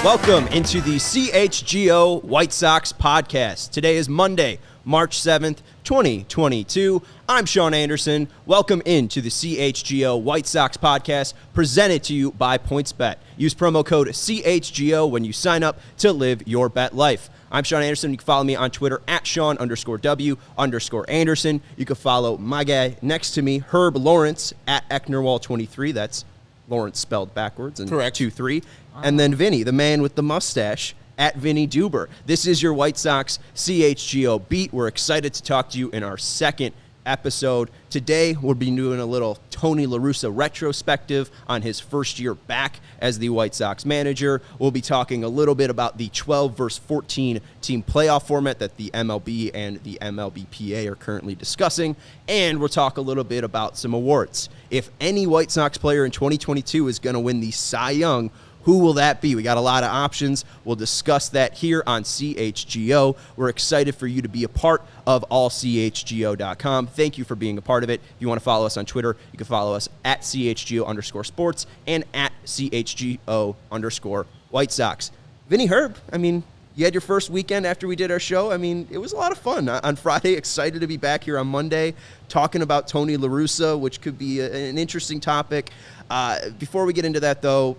Welcome into the CHGO White Sox Podcast. Today is Monday, March 7th, 2022. I'm Sean Anderson. Welcome into the CHGO White Sox Podcast, presented to you by PointsBet. Use promo code CHGO when you sign up to live your bet life. I'm Sean Anderson. You can follow me on Twitter at Sean_W_Anderson. You can follow my guy next to me, Herb Lawrence, at Ecknerwall23. That's Lawrence spelled backwards and correct. 2-3. And then Vinnie, the man with the mustache, at Vinnie Duber. This is your White Sox CHGO beat. We're excited to talk to you in our second episode. Today, we'll be doing a little Tony La Russa retrospective on his first year back as the White Sox manager. We'll be talking a little bit about the 12 versus 14 team playoff format that the MLB and the MLBPA are currently discussing. And we'll talk a little bit about some awards. If any White Sox player in 2022 is going to win the Cy Young, who will that be? We got a lot of options. We'll discuss that here on CHGO. We're excited for you to be a part of allchgo.com. Thank you for being a part of it. If you want to follow us on Twitter, you can follow us at CHGO_sports and at CHGO_White Sox. Vinnie, Herb, you had your first weekend after we did our show. It was a lot of fun. On Friday, excited to be back here on Monday talking about Tony La Russa, which could be an interesting topic. Before we get into that, though,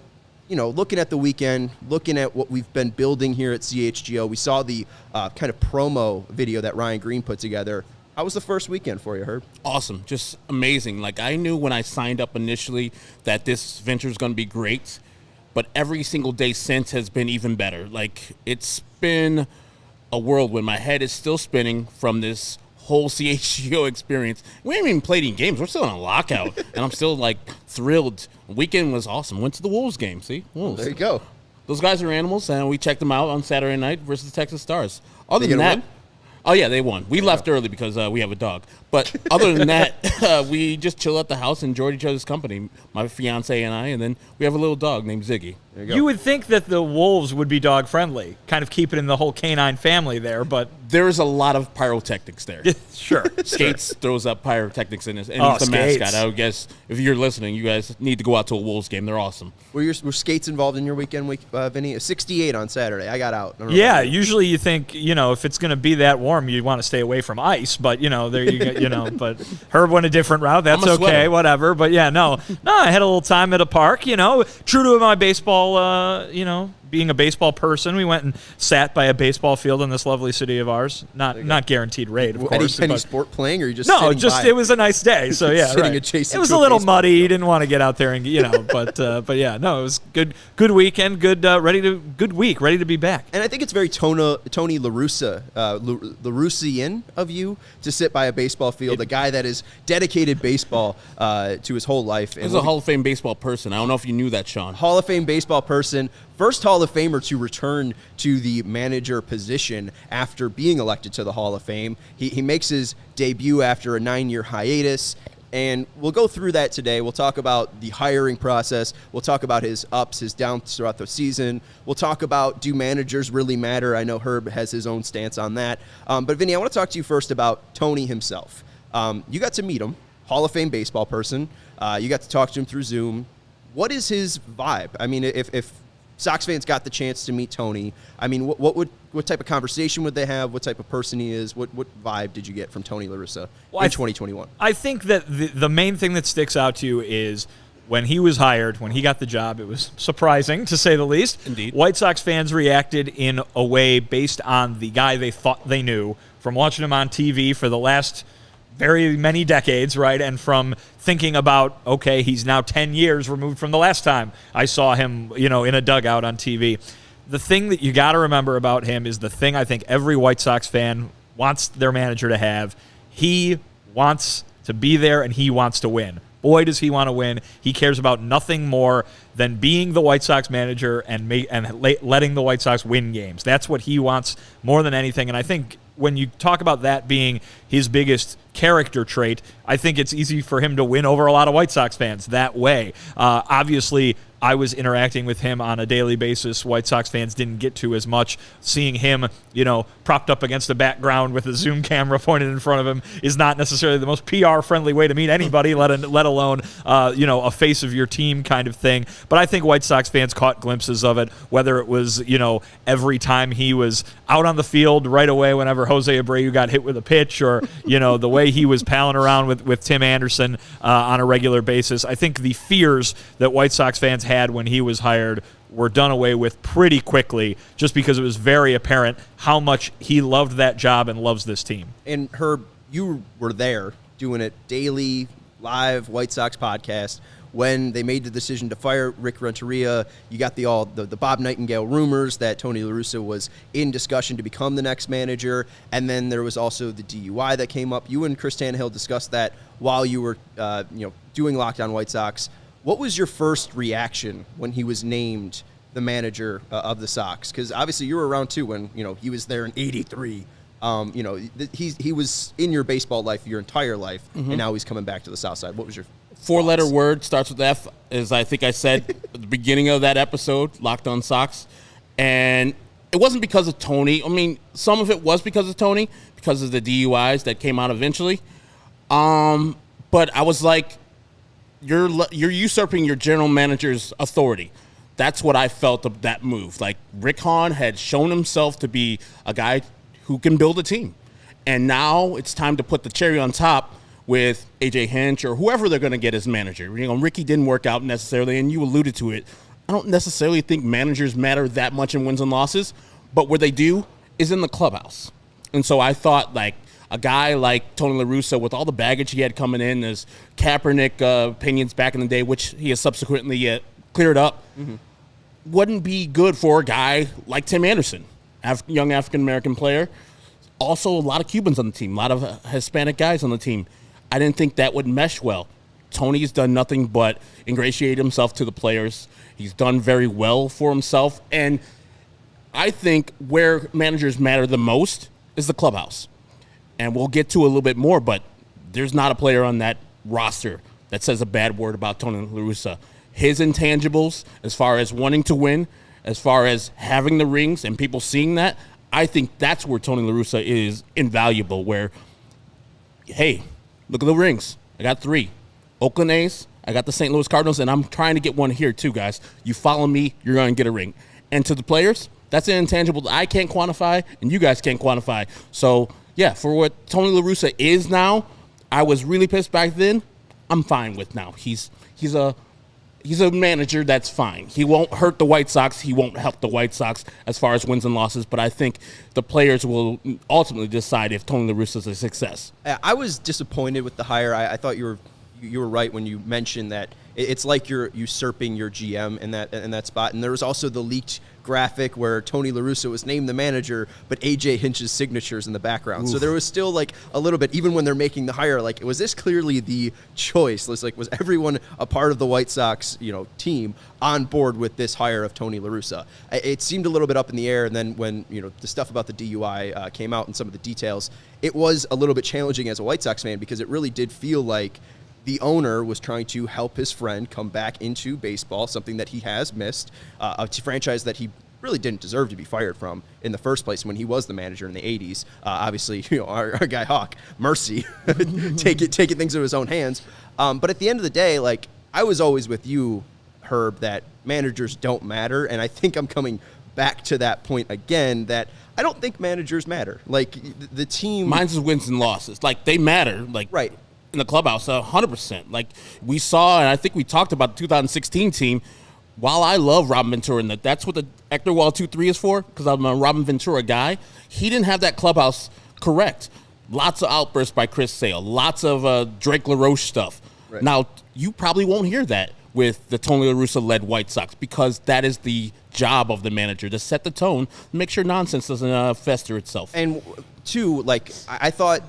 looking at the weekend, looking at what we've been building here at CHGO, we saw the kind of promo video that Ryan Green put together. How was the first weekend for you, Herb? Awesome. Just amazing. I knew when I signed up initially that this venture is going to be great, but every single day since has been even better. It's been a whirlwind. My head is still spinning from this whole CHGO experience. We haven't even played any games. We're still in a lockout, and I'm still, thrilled. The weekend was awesome. Went to the Wolves game. See? Wolves. There you go. Those guys are animals, and we checked them out on Saturday night versus the Texas Stars. Other than that, oh, yeah, they won. We left early because we have a dog. But other than that, we just chill at the house and enjoyed each other's company, my fiance and I, and then we have a little dog named Ziggy. There you go. You would think that the Wolves would be dog-friendly, kind of keeping in the whole canine family there, but... There's a lot of pyrotechnics there. Sure. Skates throws up pyrotechnics in it, and Oh, he's the Skates. mascot. I would guess if you're listening, you guys need to go out to a Wolves game. They're awesome. Were Skates involved in your weekend, Vinnie? 68 on Saturday. I got out. Yeah, usually you think, if it's going to be that warm, you want to stay away from ice, but, there you go, but Herb went a different route. That's okay, sweater. whatever. But, yeah, no, I had a little time at a park, true to my baseball, being a baseball person, we went and sat by a baseball field in this lovely city of ours. Not guaranteed rate, of course. Any sport playing, or you just no, sitting just by? It was a nice day. So yeah, Sitting right. adjacent It was to a a little baseball muddy. field. Didn't want to get out there and but yeah, no, it was good weekend. Good week. Ready to be back. And I think it's very Tony La Russa, LaRussian of you to sit by a baseball field. A guy that has dedicated baseball to his whole life. He's a Hall of Fame baseball person. I don't know if you knew that, Sean. Hall of Fame baseball person. First Hall of Famer to return to the manager position after being elected to the Hall of Fame. He makes his debut after a 9-year hiatus, and we'll go through that today. We'll talk about the hiring process. We'll talk about his ups, his downs throughout the season. We'll talk about, do managers really matter? I know Herb has his own stance on that. But Vinnie, I want to talk to you first about Tony himself. You got to meet him, Hall of Fame baseball person. You got to talk to him through Zoom. What is his vibe? If Sox fans got the chance to meet Tony, what type of conversation would they have? What type of person he is? What vibe did you get from Tony La Russa in 2021? I think that the main thing that sticks out to you is when he was hired, when he got the job, it was surprising, to say the least. Indeed. White Sox fans reacted in a way based on the guy they thought they knew from watching him on TV for the last very many decades, right? And from thinking about, okay, he's now 10 years removed from the last time I saw him, in a dugout on TV. The thing that you got to remember about him is the thing I think every White Sox fan wants their manager to have. He wants to be there and he wants to win. Boy, does he want to win. He cares about nothing more than being the White Sox manager and letting the White Sox win games. That's what he wants more than anything. And I think when you talk about that being his biggest character trait, I think it's easy for him to win over a lot of White Sox fans that way. Obviously, I was interacting with him on a daily basis. White Sox fans didn't get to as much. Seeing him, propped up against the background with a Zoom camera pointed in front of him is not necessarily the most PR-friendly way to meet anybody, let alone, a face of your team kind of thing. But I think White Sox fans caught glimpses of it, whether it was, every time he was out on the field right away whenever Jose Abreu got hit with a pitch, or, the way he was palling around with Tim Anderson on a regular basis. I think the fears that White Sox fans had when he was hired were done away with pretty quickly, just because it was very apparent how much he loved that job and loves this team. And Herb, you were there doing it daily, live White Sox podcast when they made the decision to fire Rick Renteria. You got the Bob Nightingale rumors that Tony La Russa was in discussion to become the next manager, and then there was also the DUI that came up. You and Chris Tannehill discussed that while you were doing Locked On White Sox. What was your first reaction when he was named the manager of the Sox? Because obviously you were around too when he was there in '83. He was in your baseball life your entire life, and now he's coming back to the South Side. What was your four-letter word, starts with F, as I think I said at the beginning of that episode, Locked On Sox. And it wasn't because of Tony. I mean, some of it was because of Tony, because of the DUIs that came out eventually. But I was like, you're usurping your general manager's authority. That's what I felt of that move. Like, Rick Hahn had shown himself to be a guy who can build a team. And now it's time to put the cherry on top with A.J. Hinch or whoever they're going to get as manager. Ricky didn't work out necessarily, and you alluded to it. I don't necessarily think managers matter that much in wins and losses, but where they do is in the clubhouse. And so I thought, like, a guy like Tony La Russa, with all the baggage he had coming in, his Kaepernick opinions back in the day, which he has subsequently cleared up, wouldn't be good for a guy like Tim Anderson, young African-American player. Also, a lot of Cubans on the team, a lot of Hispanic guys on the team. I didn't think that would mesh well. Tony's done nothing but ingratiate himself to the players. He's done very well for himself. And I think where managers matter the most is the clubhouse. And we'll get to a little bit more, but there's not a player on that roster that says a bad word about Tony La Russa. His intangibles, as far as wanting to win, as far as having the rings and people seeing that, I think that's where Tony La Russa is invaluable, where, hey, look at the rings. I got 3. Oakland A's, I got the St. Louis Cardinals, and I'm trying to get one here too, guys. You follow me, you're going to get a ring. And to the players, that's an intangible that I can't quantify and you guys can't quantify. So, yeah, for what Tony La Russa is now, I was really pissed back then. I'm fine with now. He's a manager that's fine. He won't hurt the White Sox. He won't help the White Sox as far as wins and losses. But I think the players will ultimately decide if Tony La Russa is a success. I was disappointed with the hire. I thought you were right when you mentioned that it's like you're usurping your GM in that spot. And there was also the leaked graphic where Tony La Russa was named the manager, but A.J. Hinch's signature's in the background. Oof. So there was still like a little bit, even when they're making the hire, like, was this clearly the choice? Was everyone a part of the White Sox, team on board with this hire of Tony La Russa? It seemed a little bit up in the air, and then when the stuff about the DUI came out and some of the details, it was a little bit challenging as a White Sox fan, because it really did feel like the owner was trying to help his friend come back into baseball, something that he has missed, a franchise that he really didn't deserve to be fired from in the first place when he was the manager in the 80s. Obviously, our guy Hawk, mercy, taking things into his own hands. But at the end of the day, like, I was always with you, Herb, that managers don't matter, and I think I'm coming back to that point again, that I don't think managers matter. Like, the team... Mine's is wins and losses. Like, they matter. Like, right. In the clubhouse, 100%. Like, we saw, and I think we talked about the 2016 team. While I love Robin Ventura, and that's what the Hector Wall 2-3 is for, because I'm a Robin Ventura guy, he didn't have that clubhouse correct. Lots of outbursts by Chris Sale, lots of Drake LaRoche stuff. Right. Now, you probably won't hear that with the Tony La Russa-led White Sox, because that is the job of the manager, to set the tone, make sure nonsense doesn't fester itself. And, two, like, I thought...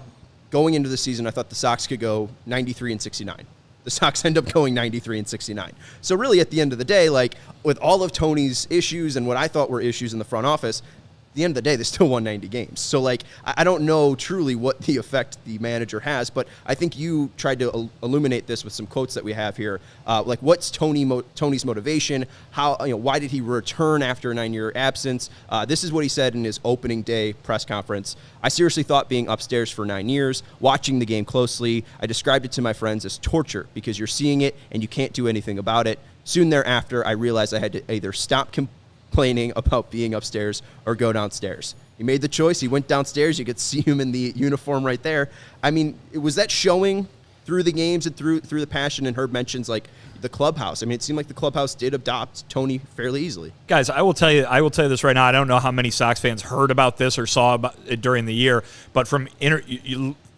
Going into the season, I thought the Sox could go 93-69. The Sox end up going 93-69. So really, at the end of the day, like with all of Tony's issues and what I thought were issues in the front office, at the end of the day, they still won 90 games. So like, I don't know truly what the effect the manager has, but I think you tried to illuminate this with some quotes that we have here. Like, what's Tony's motivation? How, why did he return after a 9-year absence? This is what he said in his opening day press conference. I seriously thought being upstairs for 9 years, watching the game closely, I described it to my friends as torture because you're seeing it and you can't do anything about it. Soon thereafter, I realized I had to either stop complaining about being upstairs or go downstairs. He made the choice. He went downstairs. You could see him in the uniform right there. I mean, was that showing through the games and through the passion? And Herb mentions like the clubhouse. I mean, it seemed like the clubhouse did adopt Tony fairly easily. Guys, I will tell you this right now. I don't know how many Sox fans heard about this or saw about it during the year, but from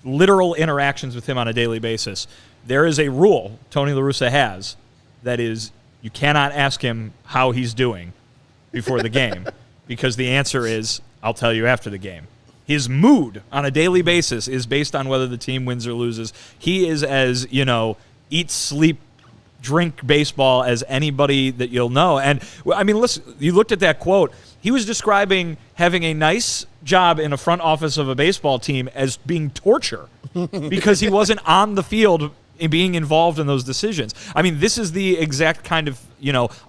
literal interactions with him on a daily basis, there is a rule Tony La Russa has that is you cannot ask him how he's doing before the game because the answer is, I'll tell you after the game. His mood on a daily basis is based on whether the team wins or loses. He is as, eat, sleep, drink baseball as anybody that you'll know. And, I mean, listen, you looked at that quote. He was describing having a nice job in a front office of a baseball team as being torture because he wasn't on the field being involved in those decisions. I mean, this is the exact kind of,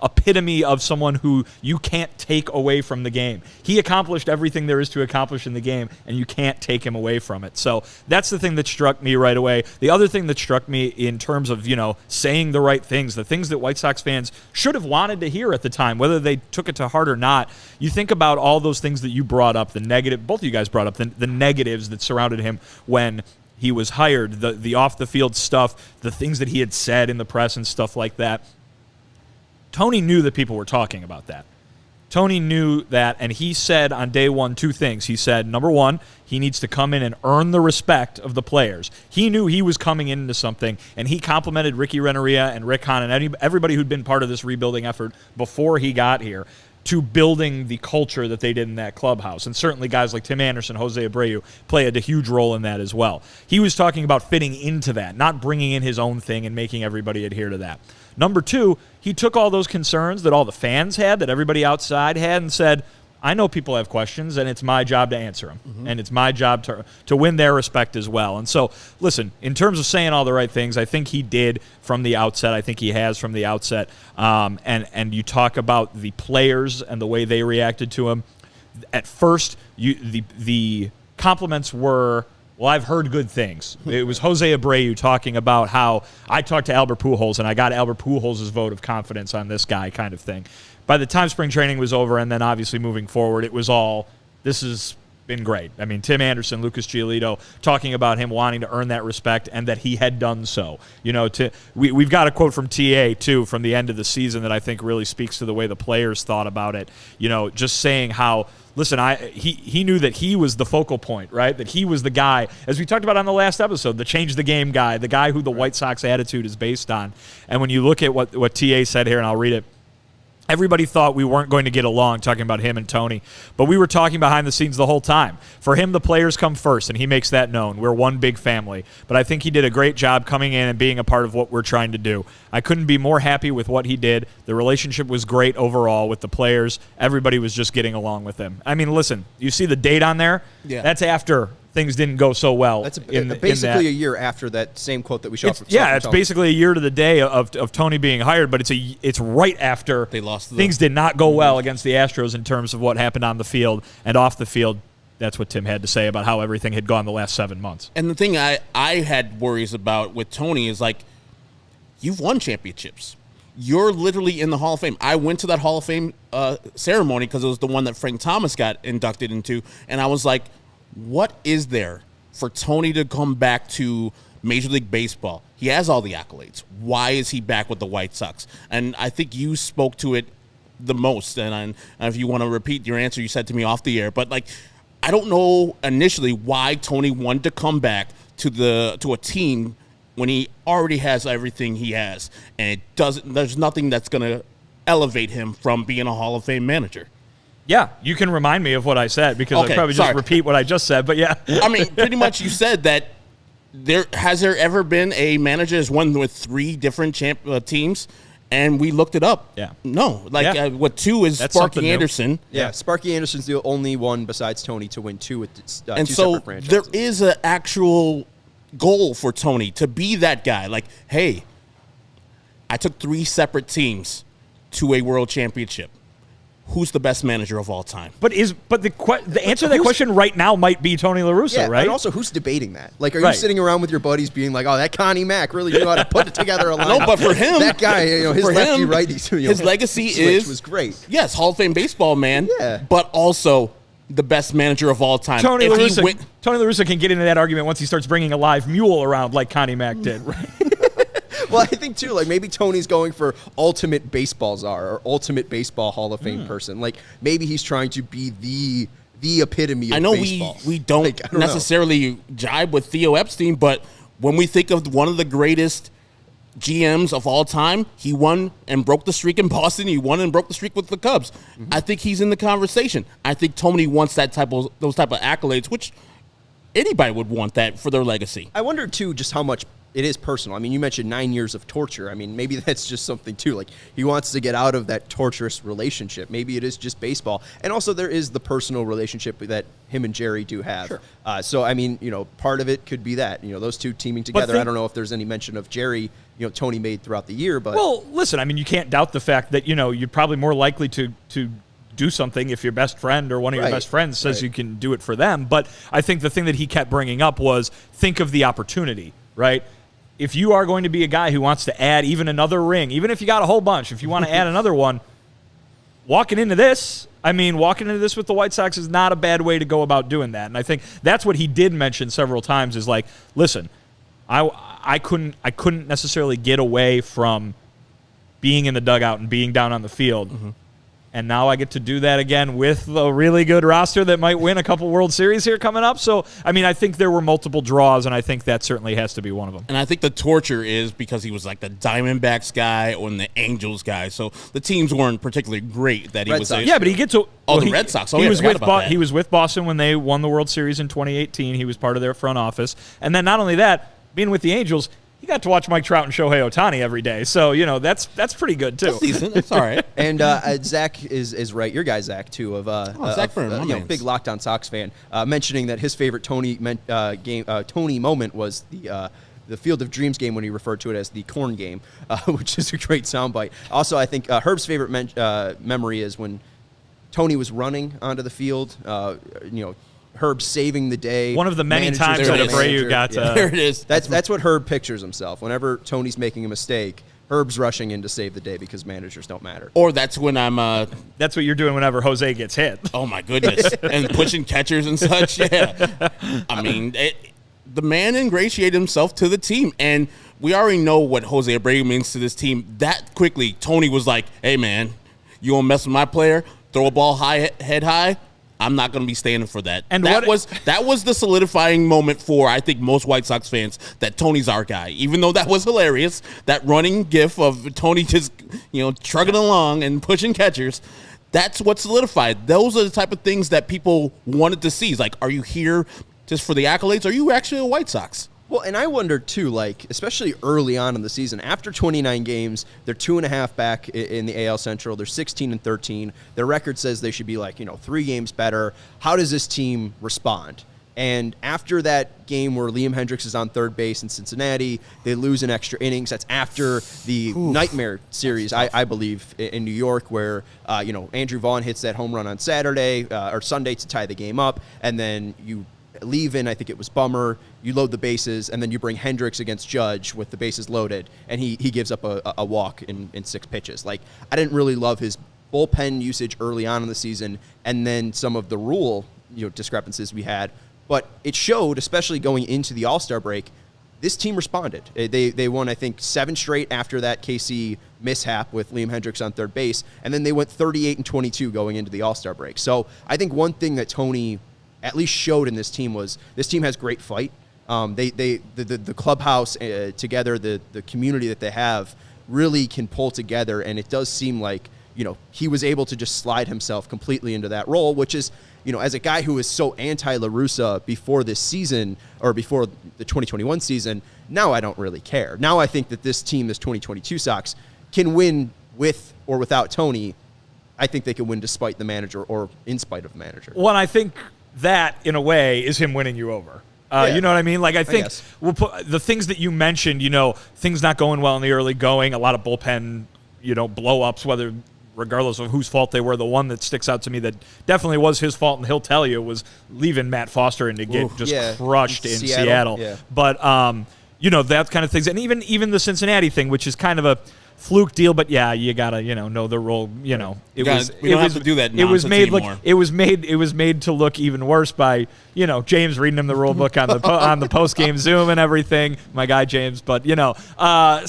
epitome of someone who you can't take away from the game. He accomplished everything there is to accomplish in the game, and you can't take him away from it. So that's the thing that struck me right away. The other thing that struck me in terms of, saying the right things, the things that White Sox fans should have wanted to hear at the time, whether they took it to heart or not. You think about all those things that you brought up, the negative, both of you guys brought up, the negatives that surrounded him when he was hired, the off-the-field stuff, the things that he had said in the press and stuff like that. Tony knew that people were talking about that. Tony knew that, and he said on day one 2 things. He said, number one, he needs to come in and earn the respect of the players. He knew he was coming into something, and he complimented Ricky Renneria and Rick Hahn and everybody who'd been part of this rebuilding effort before he got here to building the culture that they did in that clubhouse. And certainly guys like Tim Anderson, Jose Abreu played a huge role in that as well. He was talking about fitting into that, not bringing in his own thing and making everybody adhere to that. Number 2, he took all those concerns that all the fans had, that everybody outside had, and said, I know people have questions, and it's my job to answer them. Mm-hmm. And it's my job to win their respect as well. And so, listen, in terms of saying all the right things, I think he did from the outset. I think he has from the outset. And you talk about the players and the way they reacted to him. At first, the compliments were, well, I've heard good things. It was Jose Abreu talking about how I talked to Albert Pujols, and I got Albert Pujols' vote of confidence on this guy kind of thing. By the time spring training was over and then obviously moving forward, it was all, this has been great. I mean, Tim Anderson, Lucas Giolito, talking about him wanting to earn that respect and that he had done so. We've got a quote from TA, too, from the end of the season that I think really speaks to the way the players thought about it. Just saying how, listen, he knew that he was the focal point, right? That he was the guy, as we talked about on the last episode, the change the game guy, the guy who the White Sox attitude is based on. And when you look at what TA said here, and I'll read it, everybody thought we weren't going to get along, talking about him and Tony, but we were talking behind the scenes the whole time. For him, the players come first, and he makes that known. We're one big family. But I think he did a great job coming in and being a part of what we're trying to do. I couldn't be more happy with what he did. The relationship was great overall with the players. Everybody was just getting along with him. I mean, listen, you see the date on there? Yeah. That's after things didn't go so well. That's basically a year after that same quote that we saw. It's basically a year to the day of Tony being hired, but it's right after they lost. Things did not go well against the Astros in terms of what happened on the field and off the field. That's what Tim had to say about how everything had gone the last 7 months. And the thing I had worries about with Tony is, like, you've won championships. You're literally in the Hall of Fame. I went to that Hall of Fame ceremony because it was the one that Frank Thomas got inducted into, and I was like, what is there for Tony to come back to Major League Baseball? He has all the accolades. Why is he back with the White Sox? And I think you spoke to it the most. And if you want to repeat your answer you said to me off the air, but like, I don't know initially why Tony wanted to come back to a team when he already has everything he has, and there's nothing that's going to elevate him from being a Hall of Fame manager. Yeah, you can remind me of what I said because I'll probably just repeat what I just said, but yeah. I mean, pretty much you said that Has there ever been a manager who's won with 3 different teams? And we looked it up. Yeah. No. What 2 is That's Sparky Anderson. Yeah, Sparky Anderson's the only one besides Tony to win 2 with And 2 so separate franchises. there is an actual goal for Tony to be that guy. Like, hey, I took 3 separate teams to a world championship. Who's the best manager of all time? But the answer to that question right now might be Tony La Russa, Yeah, right? and also, who's debating that? Like, are Right. you sitting around with your buddies being like, "Oh, that Connie Mack really knew how to put together a lineup"? No, but for him, that guy, his for lefty him, righty, his legacy switch was great. Yes, Hall of Fame baseball man. Yeah. But also the best manager of all time. Tony La If he Russa can get into that argument once he starts bringing a live mule around like Connie Mack did. Well, I think too, like maybe Tony's going for ultimate baseball czar or ultimate baseball Hall of Fame person. Like maybe he's trying to be the epitome of I know baseball. we don't Like, I don't know. necessarily jibe with Theo Epstein, but when we think of one of the greatest GMs of all time, he won and broke the streak in Boston. He won and broke the streak with the Cubs. Mm-hmm. I think he's in the conversation. I think Tony wants those type of accolades, which anybody would want that for their legacy. I wonder too just how much it is personal. I mean, you mentioned 9 years of torture. I mean, maybe that's just something too. Like he wants to get out of that torturous relationship. Maybe it is just baseball. And also there is the personal relationship that him and Jerry do have. Sure. So, I mean, part of it could be that, those two teaming together. I don't know if there's any mention of Jerry, Tony made throughout the year, but. Well, listen, I mean, you can't doubt the fact that, you're probably more likely to do something if your best friend or one of your best friends says you can do it for them. But I think the thing that he kept bringing up was think of the opportunity, right? If you are going to be a guy who wants to add even another ring, even if you got a whole bunch, if you want to add another one, walking into this with the White Sox is not a bad way to go about doing that. And I think that's what he did mention several times is like, listen, I couldn't necessarily get away from being in the dugout and being down on the field. Mm-hmm. And now I get to do that again with a really good roster that might win a couple World Series here coming up. So, I mean, I think there were multiple draws, and I think that certainly has to be one of them. And I think the torture is because he was like the Diamondbacks guy or the Angels guy. So the teams weren't particularly great that he Red was. Sox. Yeah, but he gets to. The Red Sox. Oh, he yeah, was I forgot with about that. He was with Boston when they won the World Series in 2018. He was part of their front office, and then not only that, being with the Angels. You got to watch Mike Trout and Shohei Ohtani every day, so that's pretty good too. That's decent. That's all right. And Zach is right. Your guy Zach too Zach Byrne, big Locked On Sox fan, mentioning that his favorite Tony moment was the Field of Dreams game when he referred to it as the corn game, which is a great soundbite. Also, I think Herb's favorite memory is when Tony was running onto the field. Herb saving the day. One of the many times that Abreu got. There it is. That's what Herb pictures himself. Whenever Tony's making a mistake, Herb's rushing in to save the day because managers don't matter. Or that's when I'm. That's what you're doing whenever Jose gets hit. Oh my goodness! And pushing catchers and such. Yeah. I mean, the man ingratiated himself to the team, and we already know what Jose Abreu means to this team. That quickly, Tony was like, "Hey man, you gonna mess with my player? Throw a ball high, head high." I'm not going to be standing for that. And that was the solidifying moment for, I think, most White Sox fans that Tony's our guy. Even though that was hilarious, that running gif of Tony just, trucking along and pushing catchers, that's what solidified. Those are the type of things that people wanted to see. It's like, are you here just for the accolades? Are you actually a White Sox? Well, and I wonder, too, like, especially early on in the season, after 29 games, they're 2.5 back in the AL Central. They're 16-13. Their record says they should be, 3 games better. How does this team respond? And after that game where Liam Hendricks is on third base in Cincinnati, they lose in extra innings. That's after the nightmare series, I believe, in New York, where, Andrew Vaughn hits that home run on Saturday or Sunday to tie the game up, and then you leave in, I think it was Bummer, you load the bases, and then you bring Hendricks against Judge with the bases loaded, and he gives up a walk in 6 pitches. Like, I didn't really love his bullpen usage early on in the season, and then some of the rule discrepancies we had. But it showed, especially going into the All-Star break, this team responded. They won, I think, 7 straight after that KC mishap with Liam Hendricks on third base, and then they went 38-22 going into the All-Star break. So I think one thing that Tony at least showed in this team was this team has great fight. The clubhouse together, the community that they have really can pull together, and it does seem like he was able to just slide himself completely into that role, which is, as a guy who was so anti-La Russa before this season or before the 2021 season, now I don't really care. Now I think that this team, this 2022 Sox, can win with or without Tony. I think they can win despite the manager or in spite of the manager. Well, I think that, in a way, is him winning you over. You know what I mean? Like, I think we'll put the things that you mentioned, things not going well in the early going, a lot of bullpen, blow-ups, regardless of whose fault they were. The one that sticks out to me that definitely was his fault, and he'll tell you, was leaving Matt Foster and to get crushed in Seattle. Yeah. But, that kind of things. And even the Cincinnati thing, which is kind of a fluke deal, but you gotta know the role. We don't have to do that nonsense anymore. It was made to look even worse by James reading him the rule book on the on the post game Zoom and everything. My guy James, but I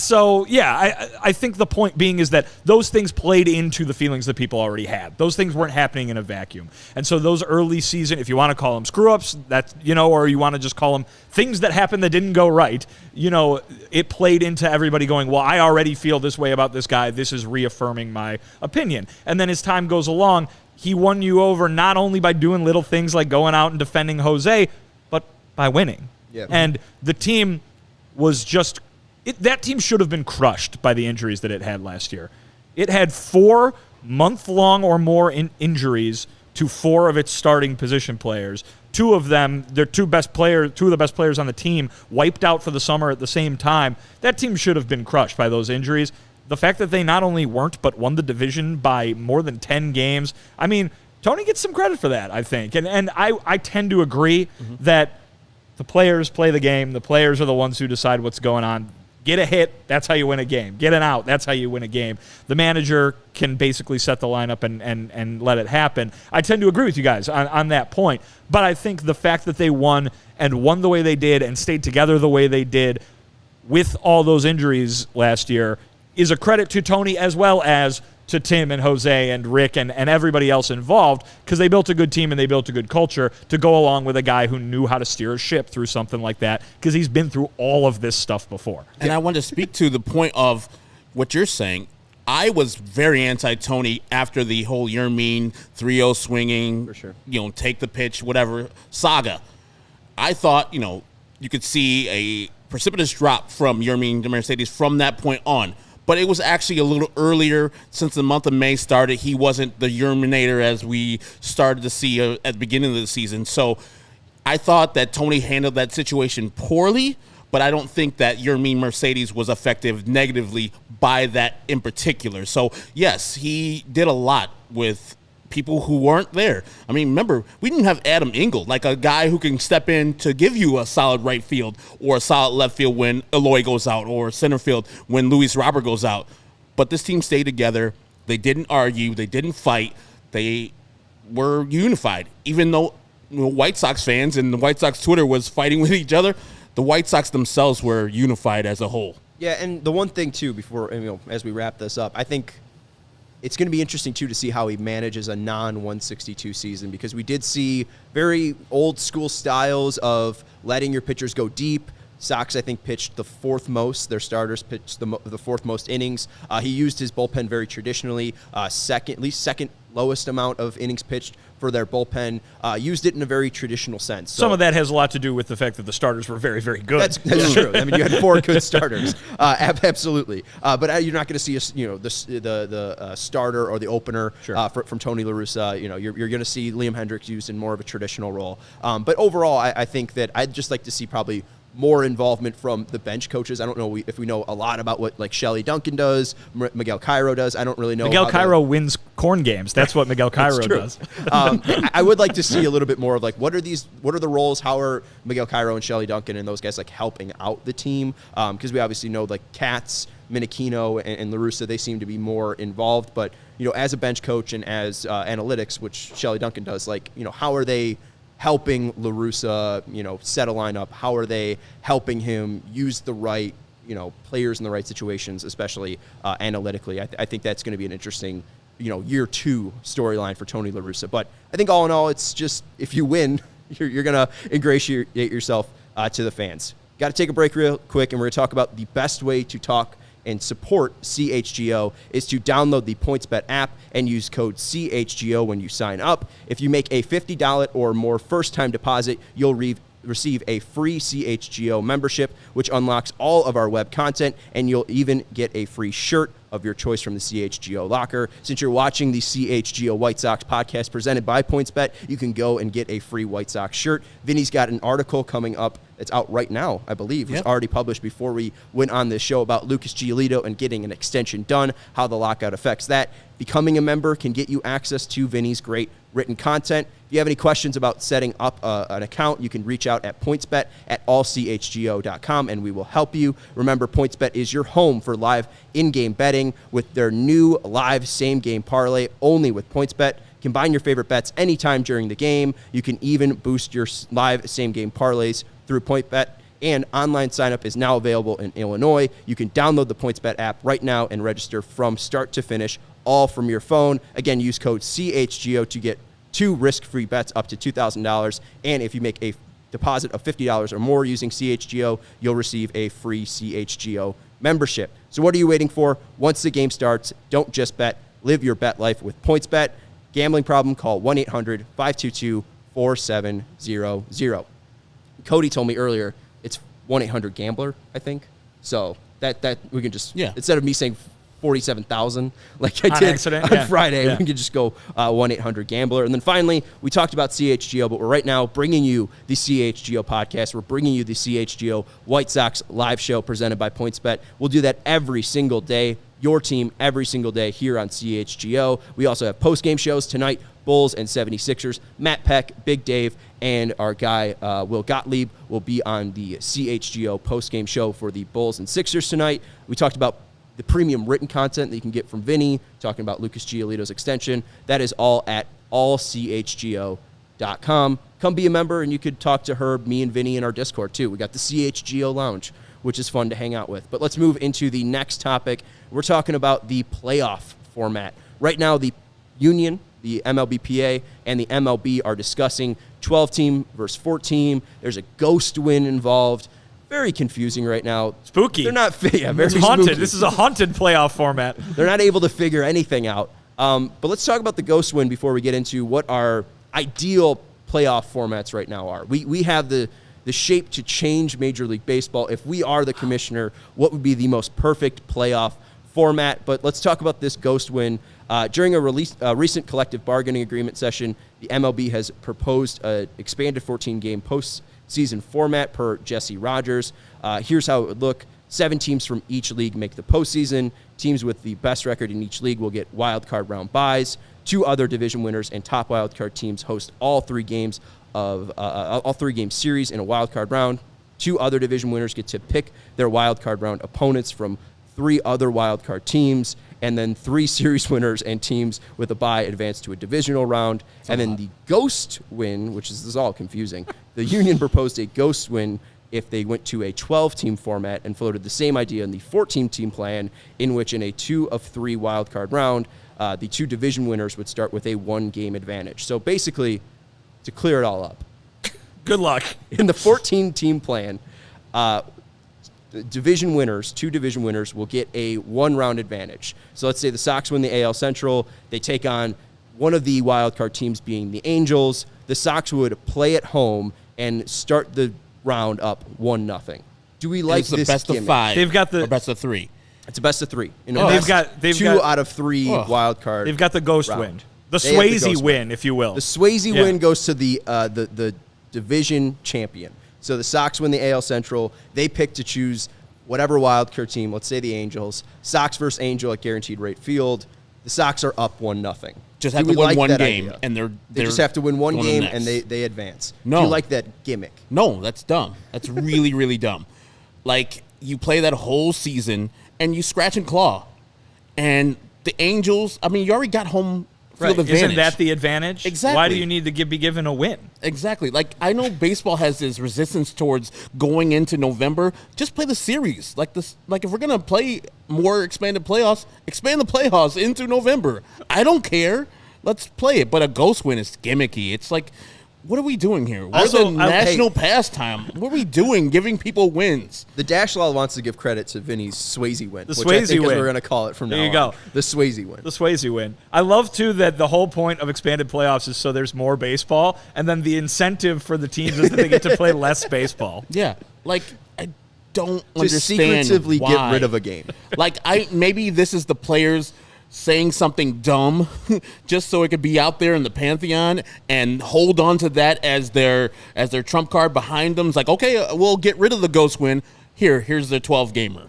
think the point being is that those things played into the feelings that people already had. Those things weren't happening in a vacuum, and so those early season, if you want to call them screw ups, that's or you want to just call them things that happened that didn't go right. It played into everybody going, well, I already feel this way about this guy. This is reaffirming my opinion. And then as time goes along, he won you over not only by doing little things like going out and defending Jose, but by winning. Yep. And the team was just that team should have been crushed by the injuries that it had last year. It had 4 month-long or more injuries to 4 of its starting position players. 2 of them, their 2 of the best players on the team, wiped out for the summer at the same time. That team should have been crushed by those injuries. The fact that they not only weren't, but won the division by more than 10 games. I mean, Tony gets some credit for that, I think. And I tend to agree that the players play the game. The players are the ones who decide what's going on. Get a hit, that's how you win a game. Get an out, that's how you win a game. The manager can basically set the lineup and let it happen. I tend to agree with you guys on that point. But I think the fact that they won the way they did and stayed together the way they did with all those injuries last year is a credit to Tony as well as to Tim and Jose and Rick and everybody else involved, because they built a good team and they built a good culture to go along with a guy who knew how to steer a ship through something like that, because he's been through all of this stuff before. And I want to speak to the point of what you're saying. I was very anti-Tony after the whole you're mean, 3-0 swinging, for sure. Take the pitch, whatever, saga. I thought, you could see a precipitous drop from Yermin to Mercedes from that point on. But it was actually a little earlier. Since the month of May started, he wasn't the Yerminator as we started to see at the beginning of the season. So I thought that Tony handled that situation poorly, but I don't think that Yermin Mercedes was affected negatively by that in particular. So, yes, he did a lot with people who weren't there. I mean, remember, we didn't have Adam Engel, like a guy who can step in to give you a solid right field or a solid left field when Eloy goes out, or center field when Luis Robert goes out. But this team stayed together. They didn't argue. They didn't fight. They were unified. Even though White Sox fans and the White Sox Twitter was fighting with each other, the White Sox themselves were unified as a whole. Yeah, and the one thing, too, before as we wrap this up, I think it's going to be interesting, too, to see how he manages a non-162 season, because we did see very old-school styles of letting your pitchers go deep. Sox, I think, pitched the 4th most. Their starters pitched the 4th most innings. He used his bullpen very traditionally, second lowest amount of innings pitched for their bullpen. Used it in a very traditional sense. So, some of that has a lot to do with the fact that the starters were very, very good. That's true. I mean, you had 4 good starters, absolutely. But you're not going to see the starter or the opener from Tony La Russa. You're going to see Liam Hendricks used in more of a traditional role. But overall, I think that I'd just like to see probably more involvement from the bench coaches. I don't know if we know a lot about what like Shelly Duncan does, Miguel Cairo does. I don't really know. Miguel Cairo wins corn games. That's what Miguel Cairo does. I would like to see a little bit more of like what are the roles? How are Miguel Cairo and Shelly Duncan and those guys like helping out the team? Because we obviously know like Katz, Minichino, and La Russa, they seem to be more involved. But as a bench coach and as analytics, which Shelly Duncan does, like how are they helping La Russa, set a lineup? How are they helping him use the right, players in the right situations, especially analytically? I think that's going to be an interesting, year 2 storyline for Tony La Russa. But I think all in all, it's just if you win, you're going to ingratiate yourself to the fans. Got to take a break real quick, and we're going to talk about the best way to talk and support CHGO is to download the PointsBet app and use code CHGO when you sign up. If you make a $50 or more first-time deposit, you'll receive a free CHGO membership, which unlocks all of our web content, and you'll even get a free shirt of your choice from the CHGO locker. Since you're watching the CHGO White Sox podcast presented by PointsBet, you can go and get a free White Sox shirt. Vinny's got an article coming up. It's out right now, I believe. It was already published before we went on this show about Lucas Giolito and getting an extension done, how the lockout affects that. Becoming a member can get you access to Vinny's great written content. If you have any questions about setting up an account, you can reach out at PointsBet at allchgo.com, and we will help you. Remember, PointsBet is your home for live in-game betting with their new live same-game parlay only with PointsBet. Combine your favorite bets anytime during the game. You can even boost your live same-game parlays through PointsBet, and online sign-up is now available in Illinois. You can download the PointsBet app right now and register from start to finish, all from your phone. Again, use code CHGO to get 2 risk-free bets up to $2,000, and if you make a deposit of $50 or more using CHGO, you'll receive a free CHGO membership. So what are you waiting for? Once the game starts, don't just bet. Live your bet life with PointsBet. Gambling problem? Call 1-800-522-4700. Cody told me earlier it's 1-800-GAMBLER, I think. So that we can just, instead of me saying 47,000 like I did on Friday, we can just go 1-800-GAMBLER. And then finally, we talked about CHGO, but we're right now bringing you the CHGO podcast. We're bringing you the CHGO White Sox live show presented by PointsBet. We'll do that every single day, your team every single day here on CHGO. We also have post-game shows tonight, Bulls and 76ers. Matt Peck, Big Dave, and our guy Will Gottlieb will be on the CHGO post-game show for the Bulls and Sixers tonight. We talked about the premium written content that you can get from Vinnie, talking about Lucas Giolito's extension. That is all at allchgo.com. Come be a member, and you could talk to Herb, me, and Vinnie in our Discord, too. We got the CHGO Lounge, which is fun to hang out with. But let's move into the next topic. We're talking about the playoff format. Right now, the Union, the MLBPA, and the MLB are discussing 12-team versus 4-team. There's a ghost win involved. Very confusing right now. Spooky. They're not very it's haunted. spooky. This is a haunted playoff format. They're not able to figure anything out. But let's talk about the ghost win before we get into what our ideal playoff formats right now are. We have the shape to change Major League Baseball. If we are the commissioner, what would be the most perfect playoff format? But let's talk about this ghost win. During a recent collective bargaining agreement session, the MLB has proposed an expanded 14-game postseason format per Jesse Rogers. Here's how it would look. 7 teams from each league make the postseason. Teams with the best record in each league will get wild card round byes. 2 other division winners and top wild card teams host all 3 games of all 3-game series in a wild card round. 2 other division winners get to pick their wild card round opponents from 3 other wild card teams, and then 3 series winners and teams with a bye advance to a divisional round. And then the ghost win, which is this is all confusing. The Union proposed a ghost win if they went to a 12-team format and floated the same idea in the 14-team plan, in which in a 2 of 3 wild card round, the 2 division winners would start with a 1-game advantage. So basically, to clear it all up, good luck. In the 14-team plan, division winners, 2 division winners, will get a 1-round advantage. So let's say the Sox win the AL Central. They take on one of the wildcard teams being the Angels. The Sox would play at home and start the round up 1-0. Do we like this best gimmick? of 5? They've got the or best of 3. It's a best of 3. You know, know, they've got 2 out of 3 wild card. They've got the ghost round. win, the They have the Swayze ghost win, if you will. The Swayze win goes to the division champion. So the Sox win the AL Central. They pick to choose whatever wild card team. Let's say the Angels. Sox versus Angel at Guaranteed Rate Field. The Sox are up 1-0. Just have to win one game, idea? and they just have to win one game, next. and they advance. No. Do you like that gimmick? No, that's dumb. That's really, really dumb. Like, you play that whole season, and you scratch and claw. And the Angels, I mean, you already got home field advantage. Isn't that the advantage? Exactly. Why do you need to be given a win? Exactly. Like, I know baseball has this resistance towards going into November. Just play the series. Like, if we're going to play more expanded playoffs, expand the playoffs into November. I don't care. Let's play it. But a ghost win is gimmicky. It's like What are we doing here? We're Also, the national pastime. What are we doing? Giving people wins. The Dash Law wants to give credit to Vinny's Swayze win. The which Swayze I think win. We're going to call it from now on. There you go. The Swayze win. The Swayze win. I love, too, that the whole point of expanded playoffs is so there's more baseball, and then the incentive for the teams is that they get to play less baseball. Yeah. Like, I don't Just understand secretively why. get rid of a game. Like, maybe this is the players saying something dumb just so it could be out there in the pantheon and hold on to that as their trump card behind them. It's like, okay, we'll get rid of the ghost win. Here's the 12 gamer.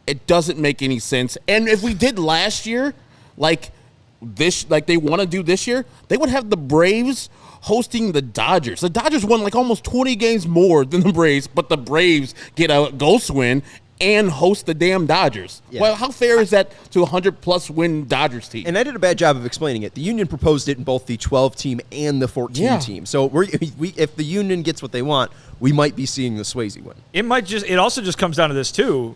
It doesn't make any sense. And if we did last year, like they want to do this year, they would have the Braves hosting the Dodgers. The Dodgers won like almost 20 games more than the Braves, but the Braves get a ghost win and host the damn Dodgers. Yeah. Well, how fair is that to a 100-plus win Dodgers team? And I did a bad job of explaining it. The Union proposed it in both the 12-team and the 14-team. So if the Union gets what they want, we might be seeing the Swayze win. It also just comes down to this, too.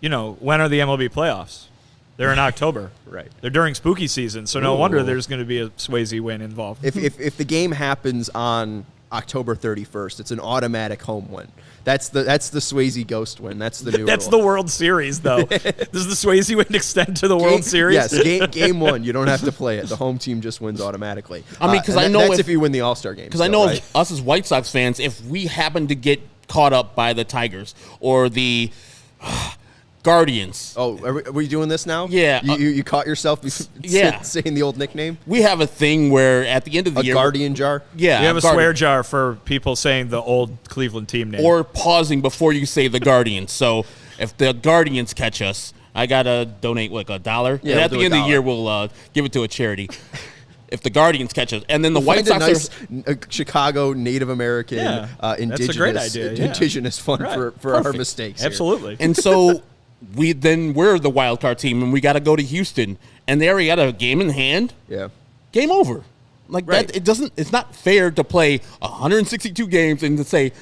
You know, when are the MLB playoffs? They're in October. Right. They're during spooky season, so no wonder there's going to be a Swayze win involved. If the game happens on October 31st, it's an automatic home win. That's the Swayze ghost win. That's the new That's rule. the World Series, though. Does the Swayze win extend to the World Series? Yes, game one. You don't have to play it. The home team just wins automatically. I mean, because I know that's if you win the All-Star game. Because I know us as White Sox fans, if we happen to get caught up by the Tigers or the Guardians. Oh, are we doing this now? Yeah. You caught yourself saying the old nickname? We have a thing where at the end of the year, Guardian jar? Yeah. We have a Guardian. swear jar for people saying the old Cleveland team name. Or pausing before you say the Guardians. So if the Guardians catch us, I got to donate, like, $1? Yeah, and at we'll the do end of the $1. year, we'll give it to a charity. If the Guardians catch us. And then the White Find Sox a Chicago Native American, that's a great idea, yeah. indigenous fund Right. for our Perfect. mistakes here. Absolutely. And so we're the wild card team, and we got to go to Houston, and they already got a game in hand. Yeah. Game over. Like Right. that, it's not fair to play 162 games and to say,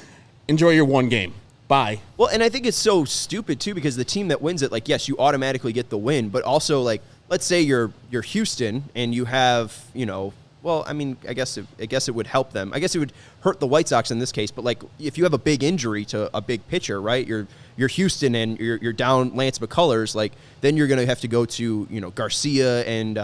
enjoy your one game. Bye. Well, and I think it's so stupid too because the team that wins it, like, yes, you automatically get the win, but also, like, let's say you're Houston and you have, well, I mean, I guess it would help them. I guess it would hurt the White Sox in this case, but, like, if you have a big injury to a big pitcher, right? You're Houston and you're down Lance McCullers, like, then you're going to have to go to, Garcia and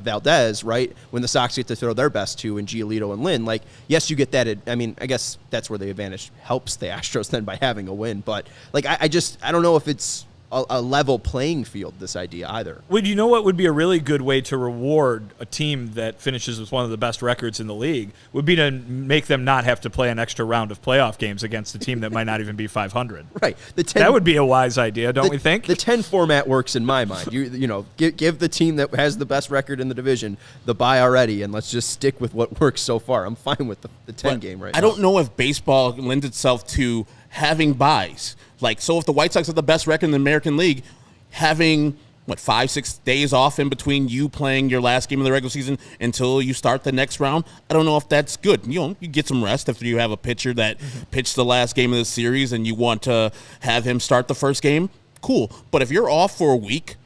Valdez, right? When the Sox get to throw their best two in Giolito and Lynn, like, yes, you get that. I mean, I guess that's where the advantage helps the Astros then by having a win. But, like, I don't know if it's a level playing field, this idea either. Well, you know what would be a really good way to reward a team that finishes with one of the best records in the league would be to make them not have to play an extra round of playoff games against a team that might not even be 500. Right. That would be a wise idea, don't we think? The 10 format works in my mind. Give the team that has the best record in the division the bye already, and let's just stick with what works so far. I'm fine with the 10 game right now. I don't know if baseball lends itself to having buys. Like, so if the White Sox have the best record in the American League, having, 5-6 days off in between you playing your last game of the regular season until you start the next round, I don't know if that's good. You get some rest if you have a pitcher that pitched the last game of the series and you want to have him start the first game, cool. But if you're off for a week,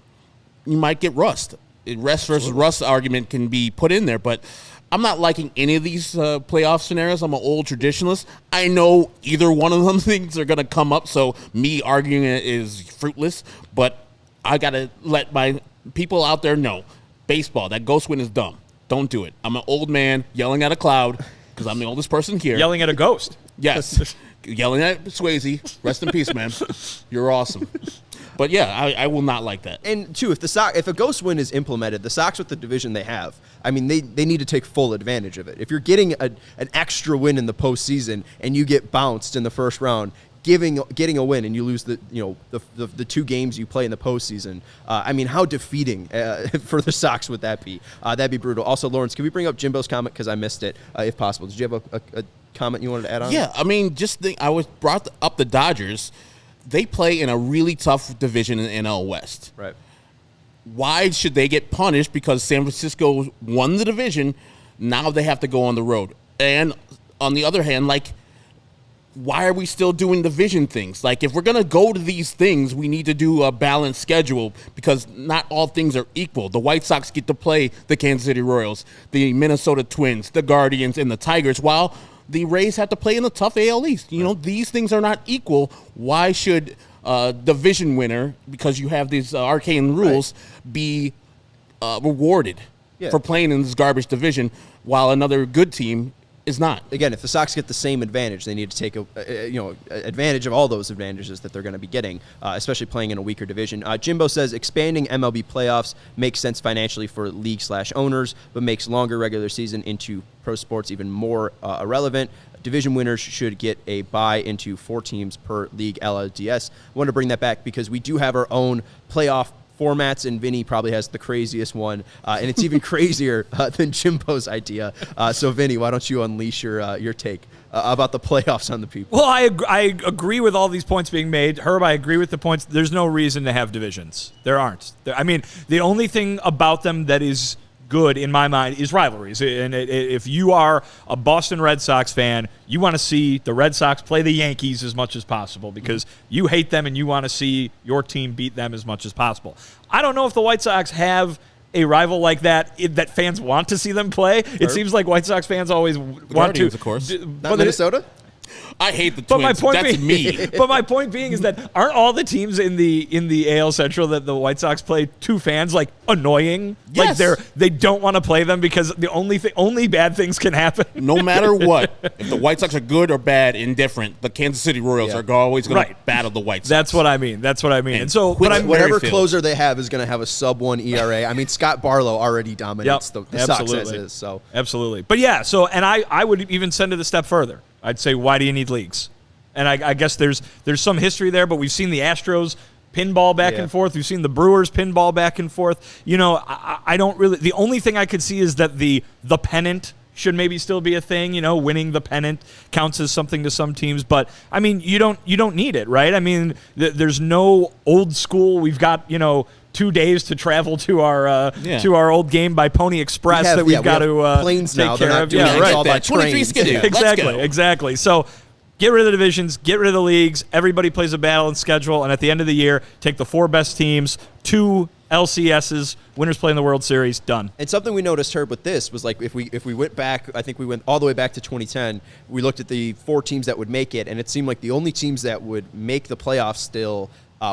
you might get rust. Rest versus rust argument can be put in there, but I'm not liking any of these playoff scenarios. I'm an old traditionalist. I know either one of them things are going to come up, so me arguing it is fruitless. But I got to let my people out there know, baseball, that ghost win is dumb. Don't do it. I'm an old man yelling at a cloud because I'm the oldest person here. Yelling at a ghost. Yes. Yelling at Swayze. Rest in peace, man. You're awesome. But, yeah, I will not like that. And, too, if a ghost win is implemented, the Sox with the division they have, I mean, they need to take full advantage of it. If you're getting an extra win in the postseason and you get bounced in the first round, getting a win and you lose the two games you play in the postseason, I mean, how defeating for the Sox would that be? That'd be brutal. Also, Lawrence, can we bring up Jimbo's comment because I missed it, if possible? Did you have a comment you wanted to add on? Yeah, I mean, I brought up the Dodgers. They play in a really tough division in the NL West. Right. Why should they get punished because San Francisco won the division? Now they have to go on the road. And on the other hand, like, why are we still doing division things? Like, if we're going to go to these things, we need to do a balanced schedule because not all things are equal. The White Sox get to play the Kansas City Royals, the Minnesota Twins, the Guardians, and the Tigers, while the Rays have to play in the tough AL East. You know, these things are not equal. Why should division winner, because you have these arcane rules, be rewarded for playing in this garbage division while another good team is not? Again, if the Sox get the same advantage, they need to take advantage of all those advantages that they're going to be getting, especially playing in a weaker division. Jimbo says expanding MLB playoffs makes sense financially for league/owners, but makes longer regular season into pro sports even more irrelevant. Division winners should get a bye into 4 teams per league LLDS. I want to bring that back because we do have our own playoff formats, and Vinnie probably has the craziest one, and it's even crazier than Jimbo's idea. So, Vinnie, why don't you unleash your take about the playoffs on the people? Well, I agree with all these points being made. Herb, I agree with the points. There's no reason to have divisions. There aren't. I mean, the only thing about them that is good in my mind is rivalries. And if you are a Boston Red Sox fan, you want to see the Red Sox play the Yankees as much as possible because you hate them and you want to see your team beat them as much as possible. I don't know if the White Sox have a rival like that that fans want to see them play. It seems like White Sox fans always want Guardians, to. of course. Not Minnesota? I hate the Twins. That's me. But my point being is that aren't all the teams in the AL Central that the White Sox play to fans like annoying? Yes. Like they don't want to play them because the only bad things can happen. No matter what, if the White Sox are good or bad, indifferent, the Kansas City Royals are always going to battle the White Sox. That's what I mean. And so whatever closer they have is going to have a sub-1 ERA. I mean, Scott Barlow already dominates the Sox as is. So absolutely. But yeah, so and I would even send it a step further. I'd say, why do you need leagues? And I guess there's some history there, but we've seen the Astros pinball back and forth. We've seen the Brewers pinball back and forth. You know, I don't really – the only thing I could see is that the pennant should maybe still be a thing. You know, winning the pennant counts as something to some teams. But, I mean, you don't need it, right? I mean, there's no old school. We've got, 2 days to travel to our old game by Pony Express that we've got to planes take now. care They're not of. doing Yeah, it. right. It's all about 23 trains. schedule. Exactly. So get rid of the divisions, get rid of the leagues. Everybody plays a balanced schedule, and at the end of the year, take the 4 best teams, 2 LCSs, winners play in the World Series, done. And something we noticed, Herb, with this was like if we went back, I think we went all the way back to 2010. We looked at the 4 teams that would make it, and it seemed like the only teams that would make the playoffs still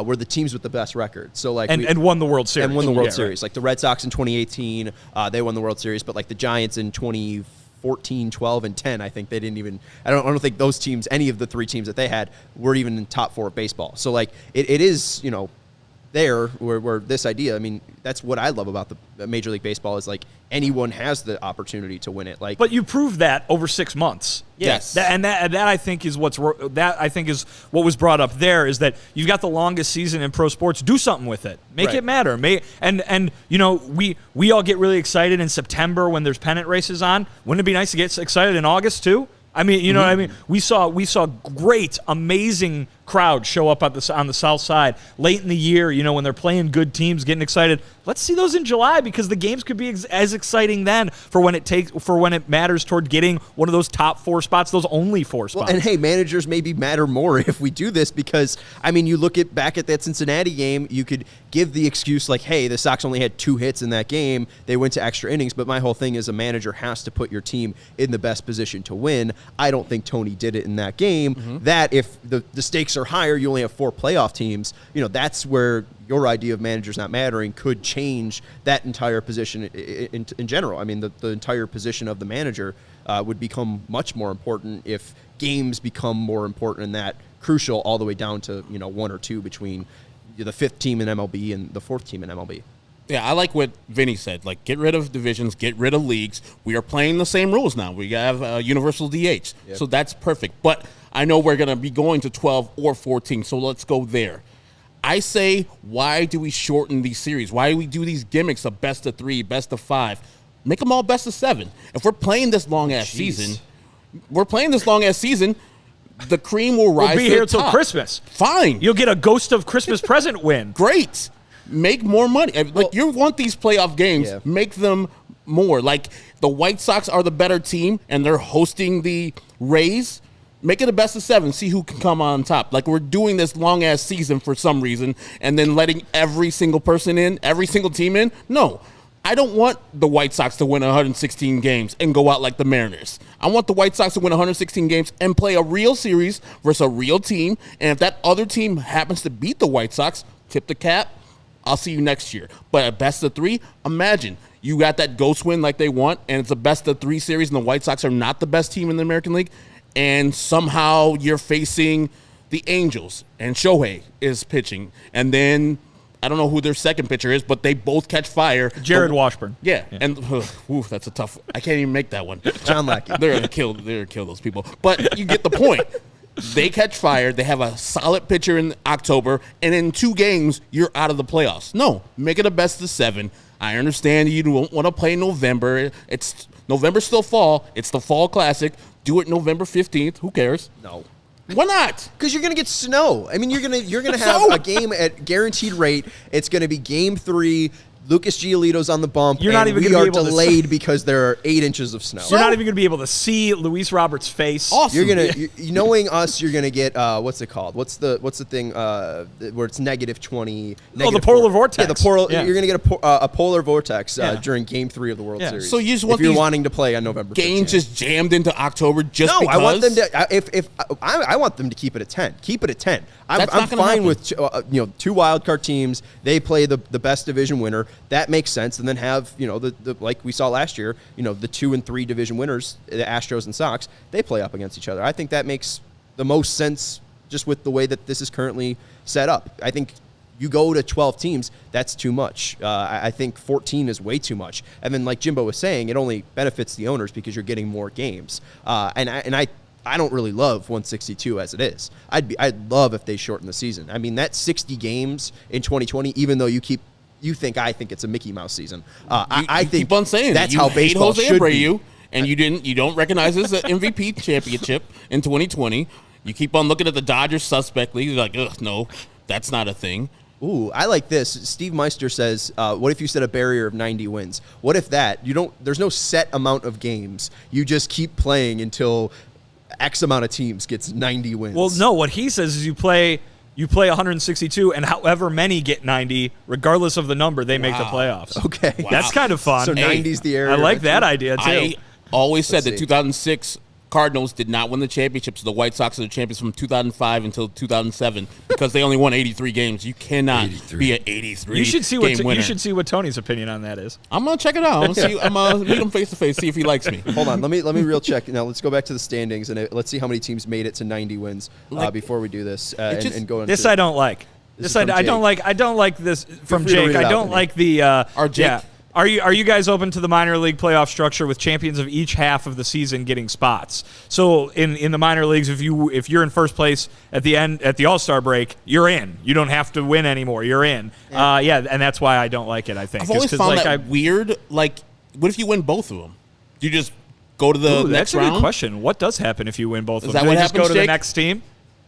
were the teams with the best record. So like and won the World Series. And won the World Series. Right. Like the Red Sox in 2018, they won the World Series, but like the Giants in 2014, 12, and 10, I think they didn't even – I don't think those teams, any of the 3 teams that they had, were even in top 4 of baseball. So like it is, there where this idea, I mean, that's what I love about the Major League Baseball is like anyone has the opportunity to win it. Like, but you proved that over 6 months. Yes. And that I think is what was brought up there is that you've got the longest season in pro sports. Do something with it. Make it matter. We all get really excited in September when there's pennant races on. Wouldn't it be nice to get excited in August too? I mean, you know what I mean? We saw great, amazing crowds show up on the south side late in the year, when they're playing good teams, getting excited. Let's see those in July because the games could be as exciting then for when it matters toward getting one of those top 4 spots, those only 4 spots. Well, and hey, managers maybe matter more if we do this because, I mean, you look back at that Cincinnati game, you could give the excuse like, hey, the Sox only had 2 hits in that game. They went to extra innings, but my whole thing is a manager has to put your team in the best position to win. I don't think Tony did it in that game. That if the stakes are higher, you only have 4 playoff teams, that's where your idea of managers not mattering could change that entire position in general. I mean, the entire position of the manager would become much more important if games become more important and that crucial all the way down to, 1 or 2 between the 5th team in MLB and the 4th team in MLB. Yeah, I like what Vinny said. Like, get rid of divisions, get rid of leagues. We are playing the same rules now. We have universal DH, so that's perfect. But I know we're going to be going to 12 or 14, so let's go there. I say, why do we shorten these series? Why do we do these gimmicks of best of 3, best of 5? Make them all best of 7. If we're playing this long-ass season, the cream will rise to the top. We'll be here till Christmas. Fine. You'll get a Ghost of Christmas Present win. Great. Make more money. Like, you want these playoff games, make them more. Like, the White Sox are the better team, and they're hosting the Rays. Make it a best of 7. See who can come on top. Like, we're doing this long-ass season for some reason and then letting every single person in, every single team in. No. I don't want the White Sox to win 116 games and go out like the Mariners. I want the White Sox to win 116 games and play a real series versus a real team. And if that other team happens to beat the White Sox, tip the cap, I'll see you next year. But a best of 3, imagine you got that ghost win like they want, and it's a best of 3 series, and the White Sox are not the best team in the American League, and somehow you're facing the Angels, and Shohei is pitching, and then I don't know who their second pitcher is, but they both catch fire. Jared Washburn. Yeah. And that's a tough. I can't even make that one. John Lackey. They're gonna kill those people. But you get the point. They catch fire. They have a solid pitcher in October, and in 2 games you're out of the playoffs. No, make it a best of 7. I understand you don't want to play November. It's November's still fall. It's the Fall Classic. Do it November 15th. Who cares? No. Why not? Because you're gonna get snow. I mean, you're gonna have a game at guaranteed rate. It's gonna be Game 3. Lucas Giolito's on the bump. You're not even we gonna are be able to delayed because there are 8 inches of snow. You're not even going to be able to see Luis Roberts' face. Awesome. You're gonna, knowing us, you're gonna get what's it called? What's the thing where it's -20? The negative polar 4. vortex. Yeah, the polar. Yeah. You're gonna get a polar vortex Yeah. during Game 3 of the World Yeah. Series. So you just want if you're these wanting to play on November 15th. Games just jammed into October just No, because? I want them to. I want them to keep it at 10. Keep it at 10. I'm That's not gonna fine happen. with 2 wild card teams. They play the best division winner. That makes sense. And then have the like we saw last year. The 2 and 3 division winners, the Astros and Sox. They play up against each other. I think that makes the most sense just with the way that this is currently set up. I think you go to 12 teams, that's too much. I think 14 is way too much. And then, like Jimbo was saying, it only benefits the owners because you're getting more games. And I don't really love 162 as it is. I'd love if they shorten the season. I mean, that's 60 games in 2020, even though I think it's a Mickey Mouse season. I think keep on saying that's that. how You hate baseball Jose should Abreu, be. and you don't recognize his MVP championship in 2020. You keep on looking at the Dodgers suspectly. You're like, ugh, no, that's not a thing. Ooh, I like this. Steve Meister says, what if you set a barrier of 90 wins? What if there's no set amount of games. You just keep playing until X amount of teams gets 90 wins. Well, no, what he says is you play 162, and however many get 90, regardless of the number, they make the playoffs. Okay. Wow. That's kind of fun. So 90's the area. I like that idea, too. I always said Let's the see. 2006 Cardinals did not win the championship, so the White Sox are the champions from 2005 until 2007 because they only won 83 games. You cannot be an 83 You should see game winner. you should see what Tony's opinion on that is. I'm gonna check it out. I'm gonna meet him face to face, see if he likes me. Hold on, let me real check. Now let's go back to the standings and let's see how many teams made it to 90 wins before we do this and go into This I don't like. This This is from I don't Jake. like. I don't like this from free to Jake. read it I out don't to me. like the. Our Jake? Yeah. Are you guys open to the minor league playoff structure with champions of each half of the season getting spots? So in the minor leagues, if you're in first place at the All-Star break, you're in. You don't have to win anymore. You're in. Yeah, and that's why I don't like it. I think I've always 'cause, found like, that weird. Like, what if you win both of them? Do you just go to the Ooh, next that's a round? good question. What does happen if you win both of Is them? that Do what they just go happens, to the Jake? next team?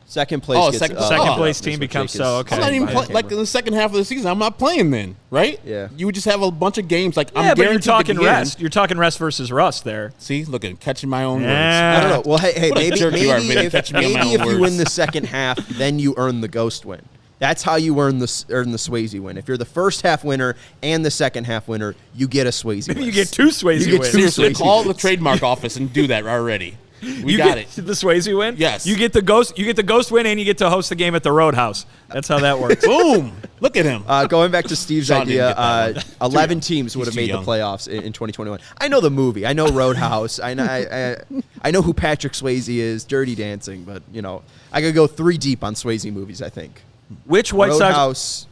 second place. Oh, gets, second place that's team what becomes Jake is okay. I'm not even saying. like in the second half of the season. I'm not playing then, right? Yeah. You would just have a bunch of games. Like Yeah, I'm but you're guaranteed to talking be in. rest. You're talking rest versus rust there. See, look at catching my own Yeah. I don't know. Well, hey, What a maybe jerk you are, Vinnie, catching me on my if own you words. win the second half, then you earn the ghost win. That's how you earn the Swayze win. If you're the first half winner and the second half winner, you get a Swayze win. You get two Swayze You get wins. two Seriously, Swayze call wins. the trademark office and do that already. We You got get it. the Swayze win. Yes. You get the ghost. You get the ghost win, and you get to host the game at the Roadhouse. That's how that works. Boom! Look at him. Going back to Steve's Sean didn't idea, get that 11 teams would have He's made too the young. playoffs in 2021. I know the movie. I know Roadhouse. I know who Patrick Swayze is, Dirty Dancing, but, I could go 3 deep on Swayze movies, I think. Which White Sox? Roadhouse,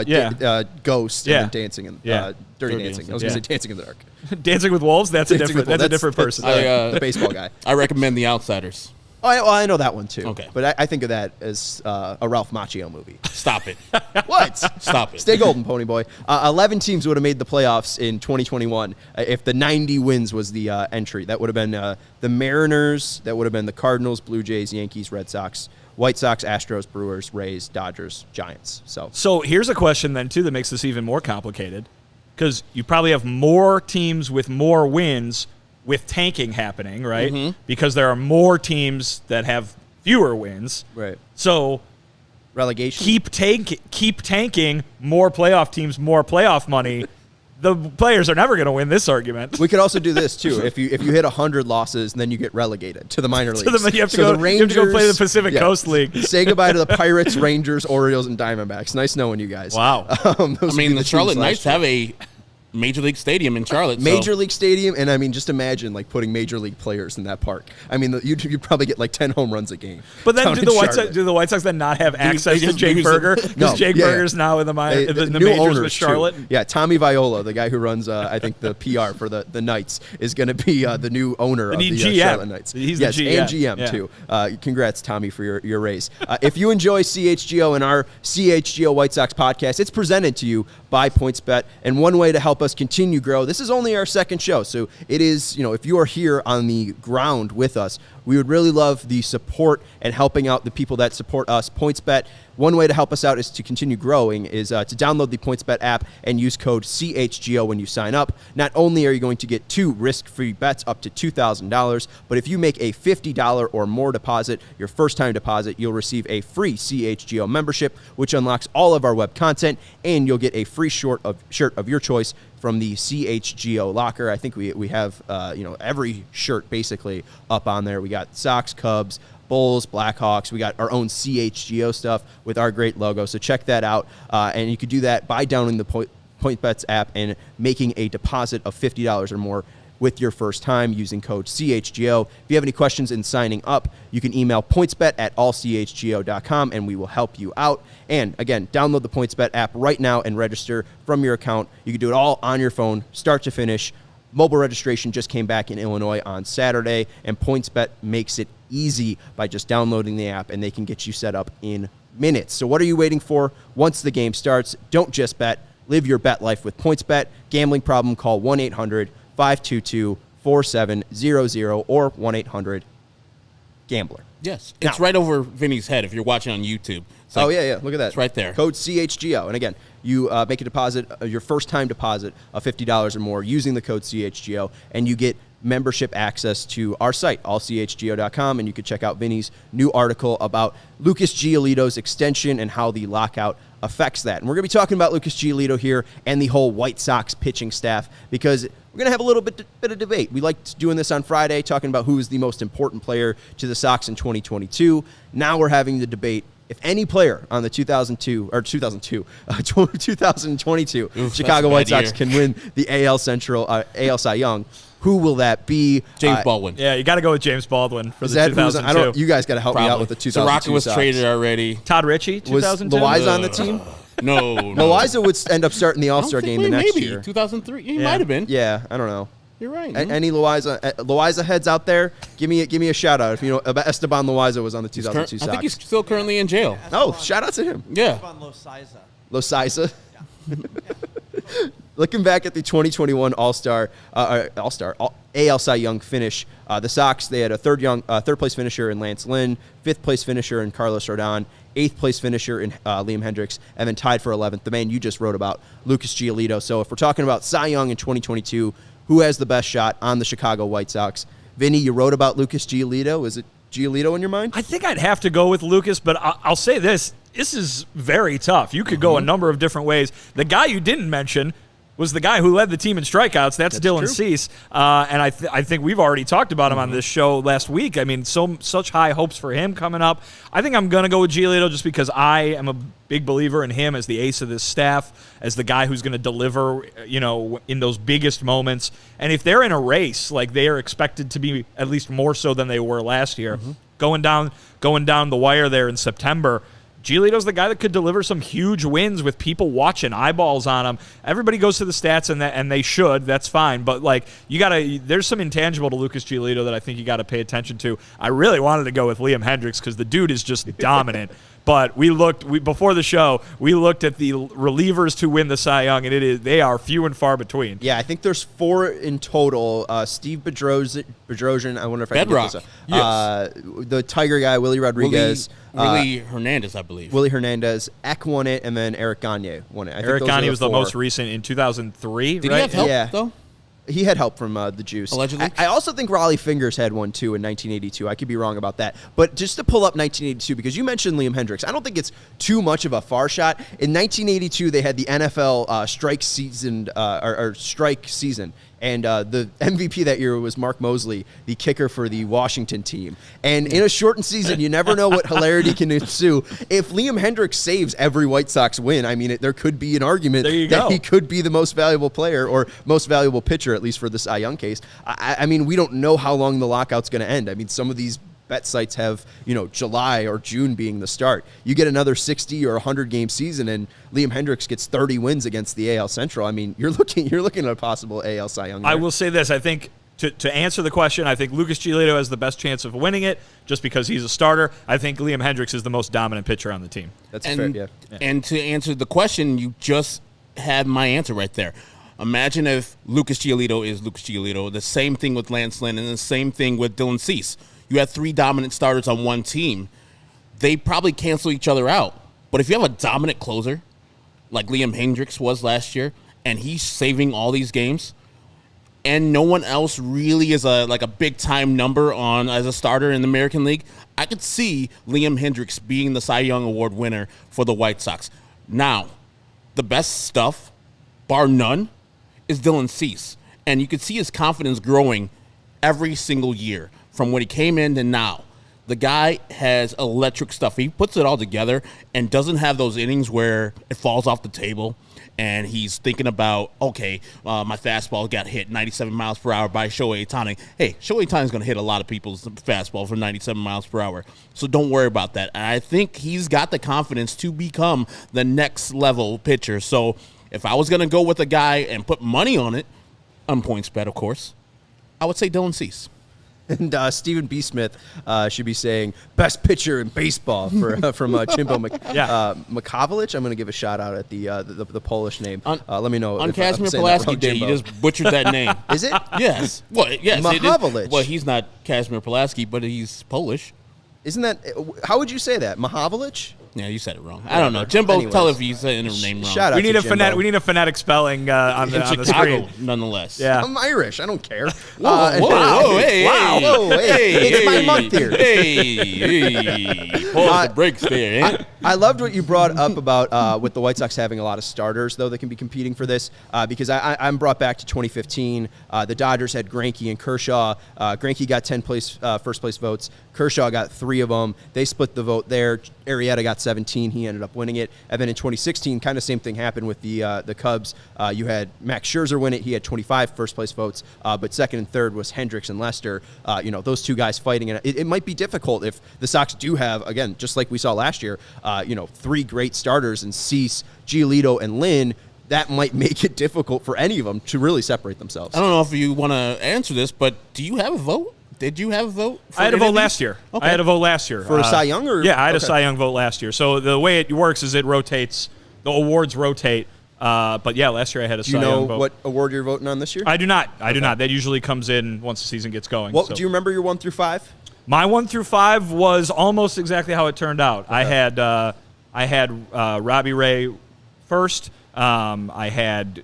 Yeah. Ghost, Yeah. and then Dancing in Yeah. Dirty Dirty Dancing. I was Dancing. going to say Dancing in the Dark. Dancing with Wolves. That's a Dancing different. with That's a Wolves. different person. The baseball guy. I recommend The Outsiders. Oh, I know that one too. Okay. But I think of that as a Ralph Macchio movie. Stop it. What? Stop it. Stay golden, Pony Boy. 11 teams would have made the playoffs in 2021 if the 90 wins was the entry. That would have been the Mariners. That would have been the Cardinals, Blue Jays, Yankees, Red Sox, White Sox, Astros, Brewers, Rays, Dodgers, Giants. So here's a question then too that makes this even more complicated, because you probably have more teams with more wins with tanking happening, right? Because there are more teams that have fewer wins. Right. So relegation. Keep tanking, more playoff teams, more playoff money. The players are never going to win this argument. We could also do this too. If you hit 100 losses, then you get relegated to the minor leagues. You have to go play the Pacific Coast League. Say goodbye to the Pirates, Rangers, Orioles, and Diamondbacks. Nice knowing you guys. Wow. The Charlotte Knights have a Major League Stadium in Charlotte. Major League Stadium, and I mean, just imagine like putting Major League players in that park. I mean, you'd probably get like 10 home runs a game. But then do the White Sox then not have access to Jake Berger? Because Jake Berger's now in the majors with Charlotte. Too. Yeah, Tommy Viola, the guy who runs, I think, the PR for the Knights, is going to be the new owner of the Charlotte Knights. He's the GM. And GM, too. Congrats, Tommy, for your raise. If you enjoy CHGO and our CHGO White Sox podcast, it's presented to you by PointsBet. And one way to help us continue grow, this is only our second show, so it is, if you are here on the ground with us, we would really love the support and helping out the people that support us. PointsBet, one way to help us out is to continue growing is to download the PointsBet app and use code CHGO when you sign up. Not only are you going to get 2 risk-free bets up to $2,000, but if you make a $50 or more deposit, your first-time deposit, you'll receive a free CHGO membership, which unlocks all of our web content, and you'll get a free shirt of your choice from the CHGO locker. I think we have every shirt basically up on there. We got Sox, Cubs, Bulls, Blackhawks. We got our own CHGO stuff with our great logo. So check that out. And you could do that by downloading the PointsBet app and making a deposit of $50 or more with your first time using code CHGO. If you have any questions in signing up, you can email pointsbet@allchgo.com and we will help you out. And again, download the PointsBet app right now and register from your account. You can do it all on your phone, start to finish. Mobile registration just came back in Illinois on Saturday, and PointsBet makes it easy by just downloading the app, and they can get you set up in minutes. So what are you waiting for? Once the game starts, don't just bet. Live your bet life with PointsBet. Gambling problem, call 1-800-522-4700 or 1-800-GAMBLER. Yes. It's right over Vinny's head if you're watching on YouTube. Look at that. It's right there. Code CHGO. And again, you make a deposit, your first-time deposit of $50 or more using the code CHGO, and you get membership access to our site, allchgo.com, and you can check out Vinny's new article about Lucas Giolito's extension and how the lockout affects that. And we're going to be talking about Lucas Giolito here and the whole White Sox pitching staff because we're going to have a little bit of debate. We liked doing this on Friday, talking about who is the most important player to the Sox in 2022. Now we're having the debate. If any player on the 2022 Chicago White Sox can win the AL Cy Young, who will that be? James Baldwin. Yeah, you got to go with James Baldwin for the 2002. You guys got to help me out with the 2002 Soraka was Sox. traded already. Todd Ritchie, 2002. Was Loaiza on the team? No. Loaiza would end up starting the All-Star game the next year. 2003. He might have been. Yeah, I don't know. You're right. Any Loaiza heads out there? Give me a shout out if you know about Esteban Loaiza was on the 2002 Sox. I think he's still currently in jail. Oh, shout out to him. Yeah. Loaiza. Looking back at the 2021 AL Cy Young finish, the Sox, they had a third place finisher in Lance Lynn, 5th place finisher in Carlos Rodon, 8th place finisher in Liam Hendricks, and then tied for 11th, the man you just wrote about, Lucas Giolito. So if we're talking about Cy Young in 2022, who has the best shot on the Chicago White Sox? Vinny, you wrote about Lucas Giolito. Is it Giolito in your mind? I think I'd have to go with Lucas, but I'll say this. This is very tough. You could go a number of different ways. The guy you didn't mention was the guy who led the team in strikeouts. That's Dylan Cease. And I think we've already talked about him on this show last week. I mean, such high hopes for him coming up. I think I'm going to go with Giolito just because I am a big believer in him as the ace of this staff, as the guy who's going to deliver, in those biggest moments. And if they're in a race, like they are expected to be at least more so than they were last year, going down the wire there in September, Giolito's the guy that could deliver some huge wins with people watching, eyeballs on him. Everybody goes to the stats, and they should. That's fine. But, there's some intangible to Lucas Giolito that I think you got to pay attention to. I really wanted to go with Liam Hendricks because the dude is just dominant. But before the show, we looked at the relievers to win the Cy Young, and they are few and far between. Yeah, I think there's 4 in total. Steve Bedrosian, I wonder if I can get this up. Yes. The Tiger guy, Willie Rodriguez. Willie Hernandez, I believe. Willie Hernandez. Eck won it, and then Eric Gagne won it. Eric Gagne was the most recent in 2003, Did right? he have help, though? He had help from the juice. Allegedly. I also think Raleigh Fingers had one, too, in 1982. I could be wrong about that. But just to pull up 1982, because you mentioned Liam Hendricks, I don't think it's too much of a far shot. In 1982, they had the NFL strike season, or strike season. And the MVP that year was Mark Mosley, the kicker for the Washington team. And in a shortened season, you never know what hilarity can ensue. If Liam Hendricks saves every White Sox win, I mean, there could be an argument that he could be the most valuable player or most valuable pitcher, at least for the Cy Young case. I mean, we don't know how long the lockout's going to end. I mean, some of these bet sites have, July or June being the start. You get another 60 or 100 game season and Liam Hendricks gets 30 wins against the AL Central. I mean, you're looking at a possible AL Cy Young. I will say this. I think to answer the question, I think Lucas Giolito has the best chance of winning it just because he's a starter. I think Liam Hendricks is the most dominant pitcher on the team. That's fair, yeah. And to answer the question, you just had my answer right there. Imagine if Lucas Giolito is Lucas Giolito. The same thing with Lance Lynn and the same thing with Dylan Cease. You have 3 dominant starters on one team. They probably cancel each other out. But if you have a dominant closer, like Liam Hendricks was last year, and he's saving all these games, and no one else really is a big-time number on as a starter in the American League, I could see Liam Hendricks being the Cy Young Award winner for the White Sox. Now, the best stuff, bar none, is Dylan Cease. And you could see his confidence growing every single year. From when he came in to now, the guy has electric stuff. He puts it all together and doesn't have those innings where it falls off the table and he's thinking about, okay, my fastball got hit 97 miles per hour by Shohei Ohtani. Hey, Shohei Ohtani is going to hit a lot of people's fastball for 97 miles per hour, so don't worry about that. And I think he's got the confidence to become the next level pitcher. So if I was going to go with a guy and put money on it, on PointsBet, of course, I would say Dylan Cease. And Stephen B. Smith should be saying best pitcher in baseball from Chimbo Makovlich. I'm going to give a shout out at the Polish name. Let me know. On Kazimierz Pulaski Day, you just butchered that name. Is it? Yes. Well, yes. Mahovlich. Well, he's not Kazimierz Pulaski, but he's Polish. Isn't that? How would you say that? Mahovlich? Yeah, you said it wrong. I don't know. Jimbo, anyways, tell if he's saying her name wrong. Shout out we need to a Jimbo. We need a phonetic spelling on the Chicago, screen. nonetheless. Yeah. I'm Irish. I don't care. Whoa, hey, wow. Whoa, hey. It's my month here. Hey. Pause the brakes there. Eh? I loved what you brought up about with the White Sox having a lot of starters, though, that can be competing for this, because I'm brought back to 2015. The Dodgers had Greinke and Kershaw. Greinke got 10 first-place votes. Kershaw got 3 of them. They split the vote there. Arrieta got 17. He ended up winning it. And then in 2016, kind of same thing happened with the Cubs. You had Max Scherzer win it. He had 25 first-place votes, but second and third was Hendricks and Lester. Those two guys fighting. And it might be difficult if the Sox do have, again, just like we saw last year, 3 great starters in Cease, Giolito, and Lynn. That might make it difficult for any of them to really separate themselves. I don't know if you want to answer this, but do you have a vote? Did you have a vote? I had a vote last year. Okay. I had a vote last year. For a Cy Young? Yeah, I had a Cy Young vote last year. So the way it works is it rotates. The awards rotate. But yeah, last year I had a Cy Young vote. Do you know what award you're voting on this year? I do not. I do not. That usually comes in once the season gets going. Do you remember your 1 through 5? My 1 through 5 was almost exactly how it turned out. Okay. I had Robbie Ray first. I had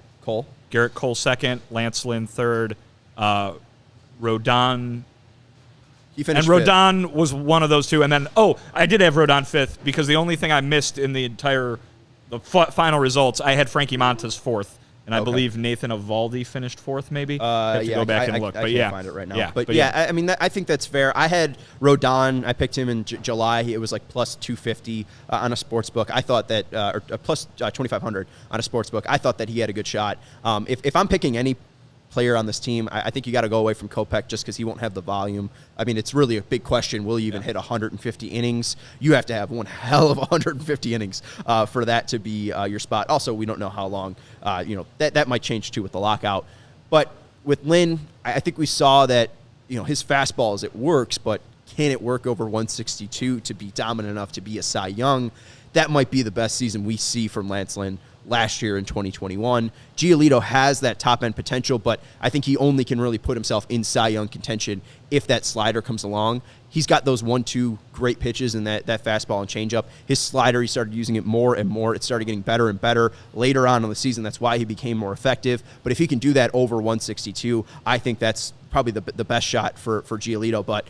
Garrett Cole second, Lance Lynn third, Rodon. He finished Rodon was one of those two. And then, I did have Rodon fifth because the only thing I missed in the final results, I had Frankie Montas fourth. And I believe Nathan Eovaldi finished fourth, maybe. I have to go back and look. I can't find it right now. I think that's fair. I had Rodon. I picked him in July. It was like plus 250 on a sports book. I thought that, or plus 2,500 on a sports book. I thought that he had a good shot. If I'm picking any player on this team, I think you got to go away from Kopech just because he won't have the volume. I mean, it's really a big question. Will he even hit 150 innings? You have to have one hell of 150 innings for that to be your spot. Also, we don't know how long. That might change too with the lockout. But with Lynn, I think we saw that his fastball it works, but can it work over 162 to be dominant enough to be a Cy Young? That might be the best season we see from Lance Lynn last year in 2021. Giolito has that top-end potential, but I think he only can really put himself in Cy Young contention if that slider comes along. He's got those 1-2 great pitches and that fastball and changeup. His slider, he started using it more and more. It started getting better and better later on in the season. That's why he became more effective. But if he can do that over 162, I think that's probably the best shot for Giolito. But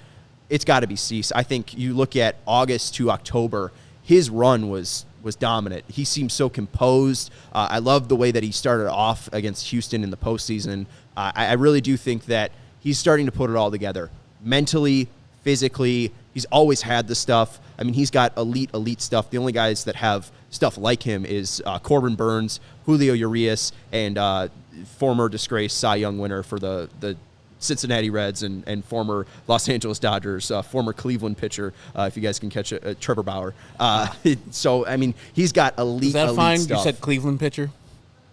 it's got to be Cease. I think you look at August to October, his run was dominant. He seemed so composed. I love the way that he started off against Houston in the postseason. I really do think that he's starting to put it all together. Mentally, physically, he's always had the stuff. I mean, he's got elite stuff. The only guys that have stuff like him is Corbin Burns, Julio Urias, and former disgraced Cy Young winner for the Cincinnati Reds and former Los Angeles Dodgers, former Cleveland pitcher, if you guys can catch Trevor Bauer. So, I mean, he's got elite fine? stuff. You said Cleveland pitcher?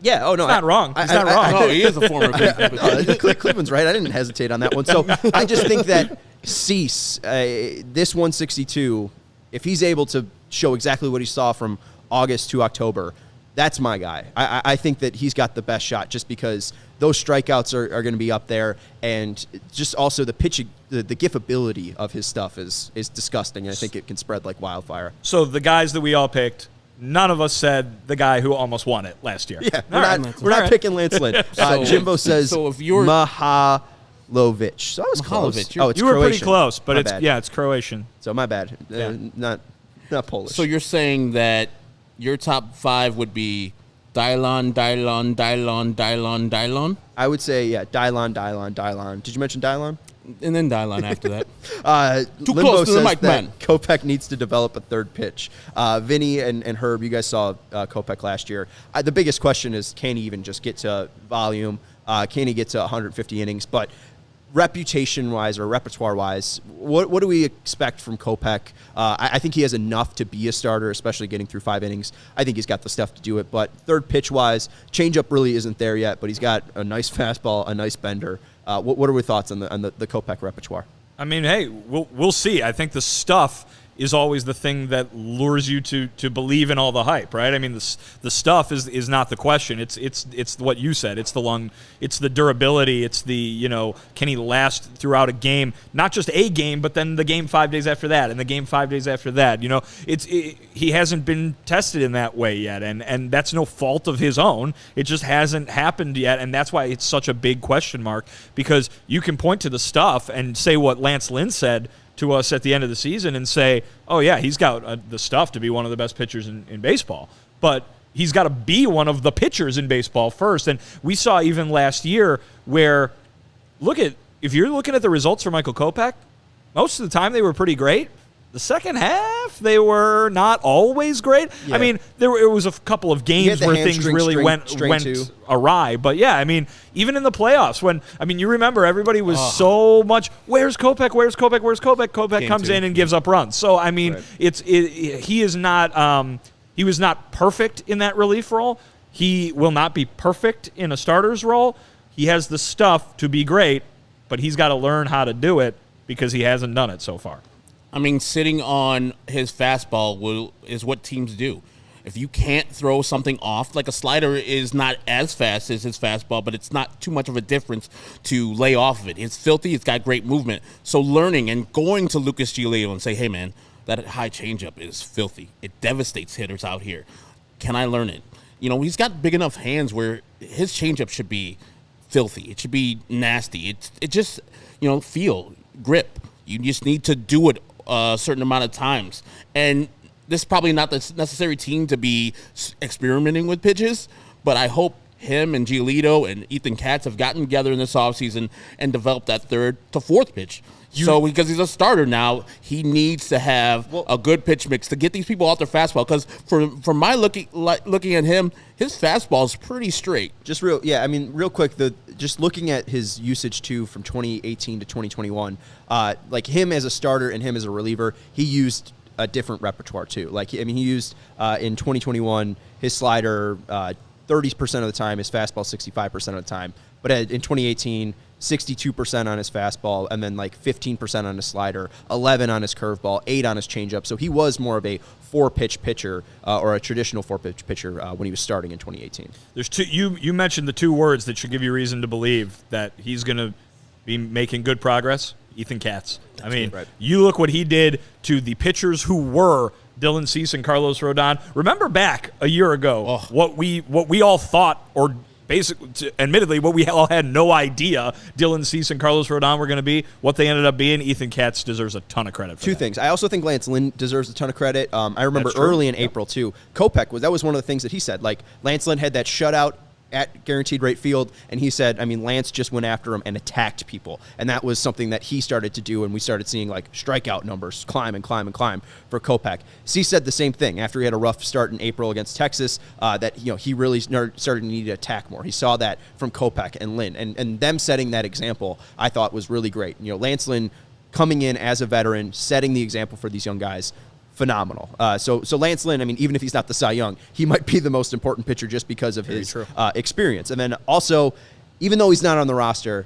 Yeah, oh no. He's not wrong. He's not wrong. No, he is a former Cleveland pitcher. No, Cleveland's right. I didn't hesitate on that one. So I just think that Cease, this 162, if he's able to show exactly what he saw from August to October, that's my guy. I think that he's got the best shot just because those strikeouts are going to be up there, and just also the pitching, the giftability of his stuff is disgusting, and I think it can spread like wildfire. So the guys that we all picked, none of us said the guy who almost won it last year. Yeah, we're not picking Lance Lynn. Jimbo says so if you're Mahalovic. So I was close. It's you were Croatian. pretty close, but My bad. it's Croatian. So my bad. Yeah. Not Polish. So you're saying that your top 5 would be Dylon. I would say, yeah, Dylon. Did you mention Dylon? And then Dylon after that. Too Limbo close to the says mic, that man. Kopech needs to develop a third pitch. Vinny and Herb, you guys saw Kopech last year. The biggest question is, can he even just get to volume? Can he get to 150 innings? But reputation-wise or repertoire-wise, what do we expect from Kopech? I think he has enough to be a starter, especially getting through 5 innings. I think he's got the stuff to do it. But third pitch-wise, changeup really isn't there yet, but he's got a nice fastball, a nice bender. What are your thoughts on the Kopech repertoire? I mean, hey, we'll see. I think the stuff is always the thing that lures you to believe in all the hype, right? I mean, the stuff is not the question. It's what you said. It's the lung. It's the durability. It's the, can he last throughout a game? Not just a game, but then the game 5 days after that, and the game 5 days after that. He hasn't been tested in that way yet, and that's no fault of his own. It just hasn't happened yet, and that's why it's such a big question mark, because you can point to the stuff and say what Lance Lynn said to us at the end of the season and say, oh, yeah, he's got the stuff to be one of the best pitchers in baseball. But he's got to be one of the pitchers in baseball first. And we saw even last year where, if you're looking at the results for Michael Kopech, most of the time they were pretty great. The second half, they were not always great. Yeah. I mean, it was a couple of games where things really went awry. But, yeah, I mean, even in the playoffs, you remember everybody was so much, where's Kopech? Kopech comes in and gives up runs. So, I mean, right. He is not he was not perfect in that relief role. He will not be perfect in a starter's role. He has the stuff to be great, but he's got to learn how to do it because he hasn't done it so far. I mean, sitting on his fastball is what teams do. If you can't throw something off, like a slider is not as fast as his fastball, but it's not too much of a difference to lay off of it. It's filthy. It's got great movement. So learning and going to Lucas Giolito and say, hey, man, that high changeup is filthy. It devastates hitters out here. Can I learn it? He's got big enough hands where his changeup should be filthy. It should be nasty. It just, feel, grip. You just need to do it a certain amount of times. And this is probably not the necessary team to be experimenting with pitches, but I hope him and Giolito and Ethan Katz have gotten together in this offseason and developed that third to fourth pitch. So because he's a starter now, he needs to have a good pitch mix to get these people off their fastball. Because from my looking at him, his fastball is pretty straight. Real quick, just looking at his usage too from 2018 to 2021, like him as a starter and him as a reliever, he used a different repertoire too. He used in 2021 his slider 30% of the time, his fastball 65% of the time. But in 2018, 62% on his fastball, and then like 15% on his slider, 11 on his curveball, 8 on his changeup. So he was more of a 4-pitch pitcher or a traditional 4-pitch pitcher when he was starting in 2018. There's two. You mentioned the two words that should give you reason to believe that he's going to be making good progress. Ethan Katz. I mean, right. You look what he did to the pitchers who were Dylan Cease and Carlos Rodon. Remember back a year ago what we all thought, or basically, admittedly, what we all had no idea Dylan Cease and Carlos Rodon were going to be, what they ended up being. Ethan Katz deserves a ton of credit for Two that. things. I also think Lance Lynn deserves a ton of credit. I remember early in April, too, Kopech, that was one of the things that he said. Like, Lance Lynn had that shutout at Guaranteed Rate Field, and he said, Lance just went after him and attacked people. And that was something that he started to do, and we started seeing, like, strikeout numbers climb and climb and climb for Kopech. C said the same thing after he had a rough start in April against Texas, that, he really started to need to attack more. He saw that from Kopech and Lynn, and them setting that example, I thought was really great. Lance Lynn coming in as a veteran, setting the example for these young guys, phenomenal. So Lance Lynn, even if he's not the Cy Young, he might be the most important pitcher just because of his experience. And then also, even though he's not on the roster,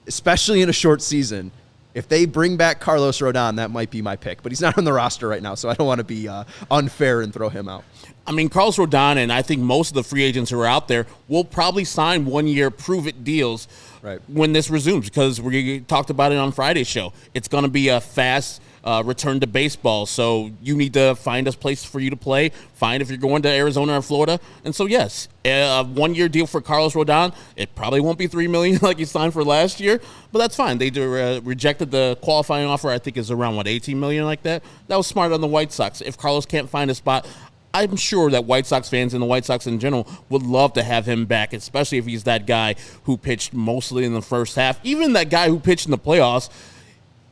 especially in a short season, if they bring back Carlos Rodon, that might be my pick. But he's not on the roster right now, so I don't want to be unfair and throw him out. Carlos Rodon, and I think most of the free agents who are out there will probably sign one-year prove-it deals when this resumes, because we talked about it on Friday's show. It's going to be a fast return to baseball, so you need to find a place for you to play, find if you're going to Arizona or Florida. And so, yes, a one-year deal for Carlos Rodon. It probably won't be $3 million like he signed for last year, but that's fine. They rejected the qualifying offer. I think is around, $18 million like that. That was smart on the White Sox. If Carlos can't find a spot, I'm sure that White Sox fans and the White Sox in general would love to have him back, especially if he's that guy who pitched mostly in the first half. Even that guy who pitched in the playoffs.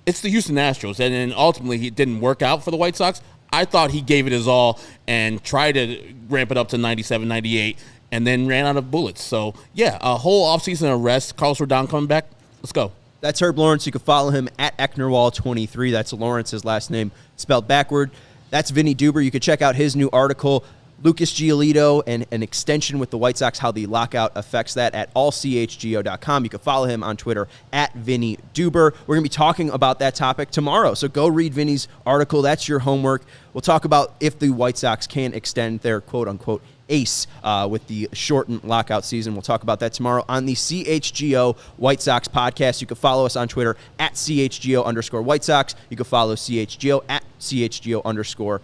It's the Houston Astros, and then ultimately he didn't work out for the White Sox. I thought he gave it his all and tried to ramp it up to 97, 98, and then ran out of bullets. So, yeah, a whole offseason of rest. Carlos Rodon coming back. Let's go. That's Herb Lawrence. You can follow him at Ecknerwall23. That's Lawrence, his last name spelled backward. That's Vinnie Duber. You can check out his new article, Lucas Giolito and an extension with the White Sox, how the lockout affects that, at allchgo.com. You can follow him on Twitter at Vinnie Duber. We're going to be talking about that topic tomorrow, so go read Vinnie's article. That's your homework. We'll talk about if the White Sox can extend their quote-unquote ace with the shortened lockout season. We'll talk about that tomorrow on the CHGO White Sox podcast. You can follow us on Twitter at CHGO_White Sox. You can follow CHGO at CHGO_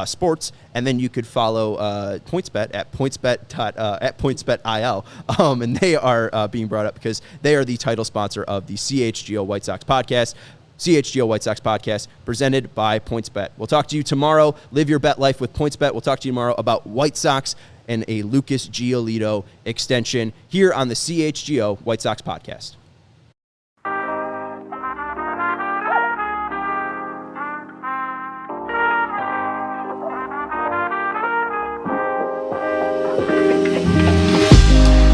sports, and then you could follow PointsBet at PointsBet.io, and they are being brought up because they are the title sponsor of the CHGO White Sox podcast. CHGO White Sox podcast presented by PointsBet. We'll talk to you tomorrow. Live your bet life with PointsBet. We'll talk to you tomorrow about White Sox and a Lucas Giolito extension here on the CHGO White Sox podcast.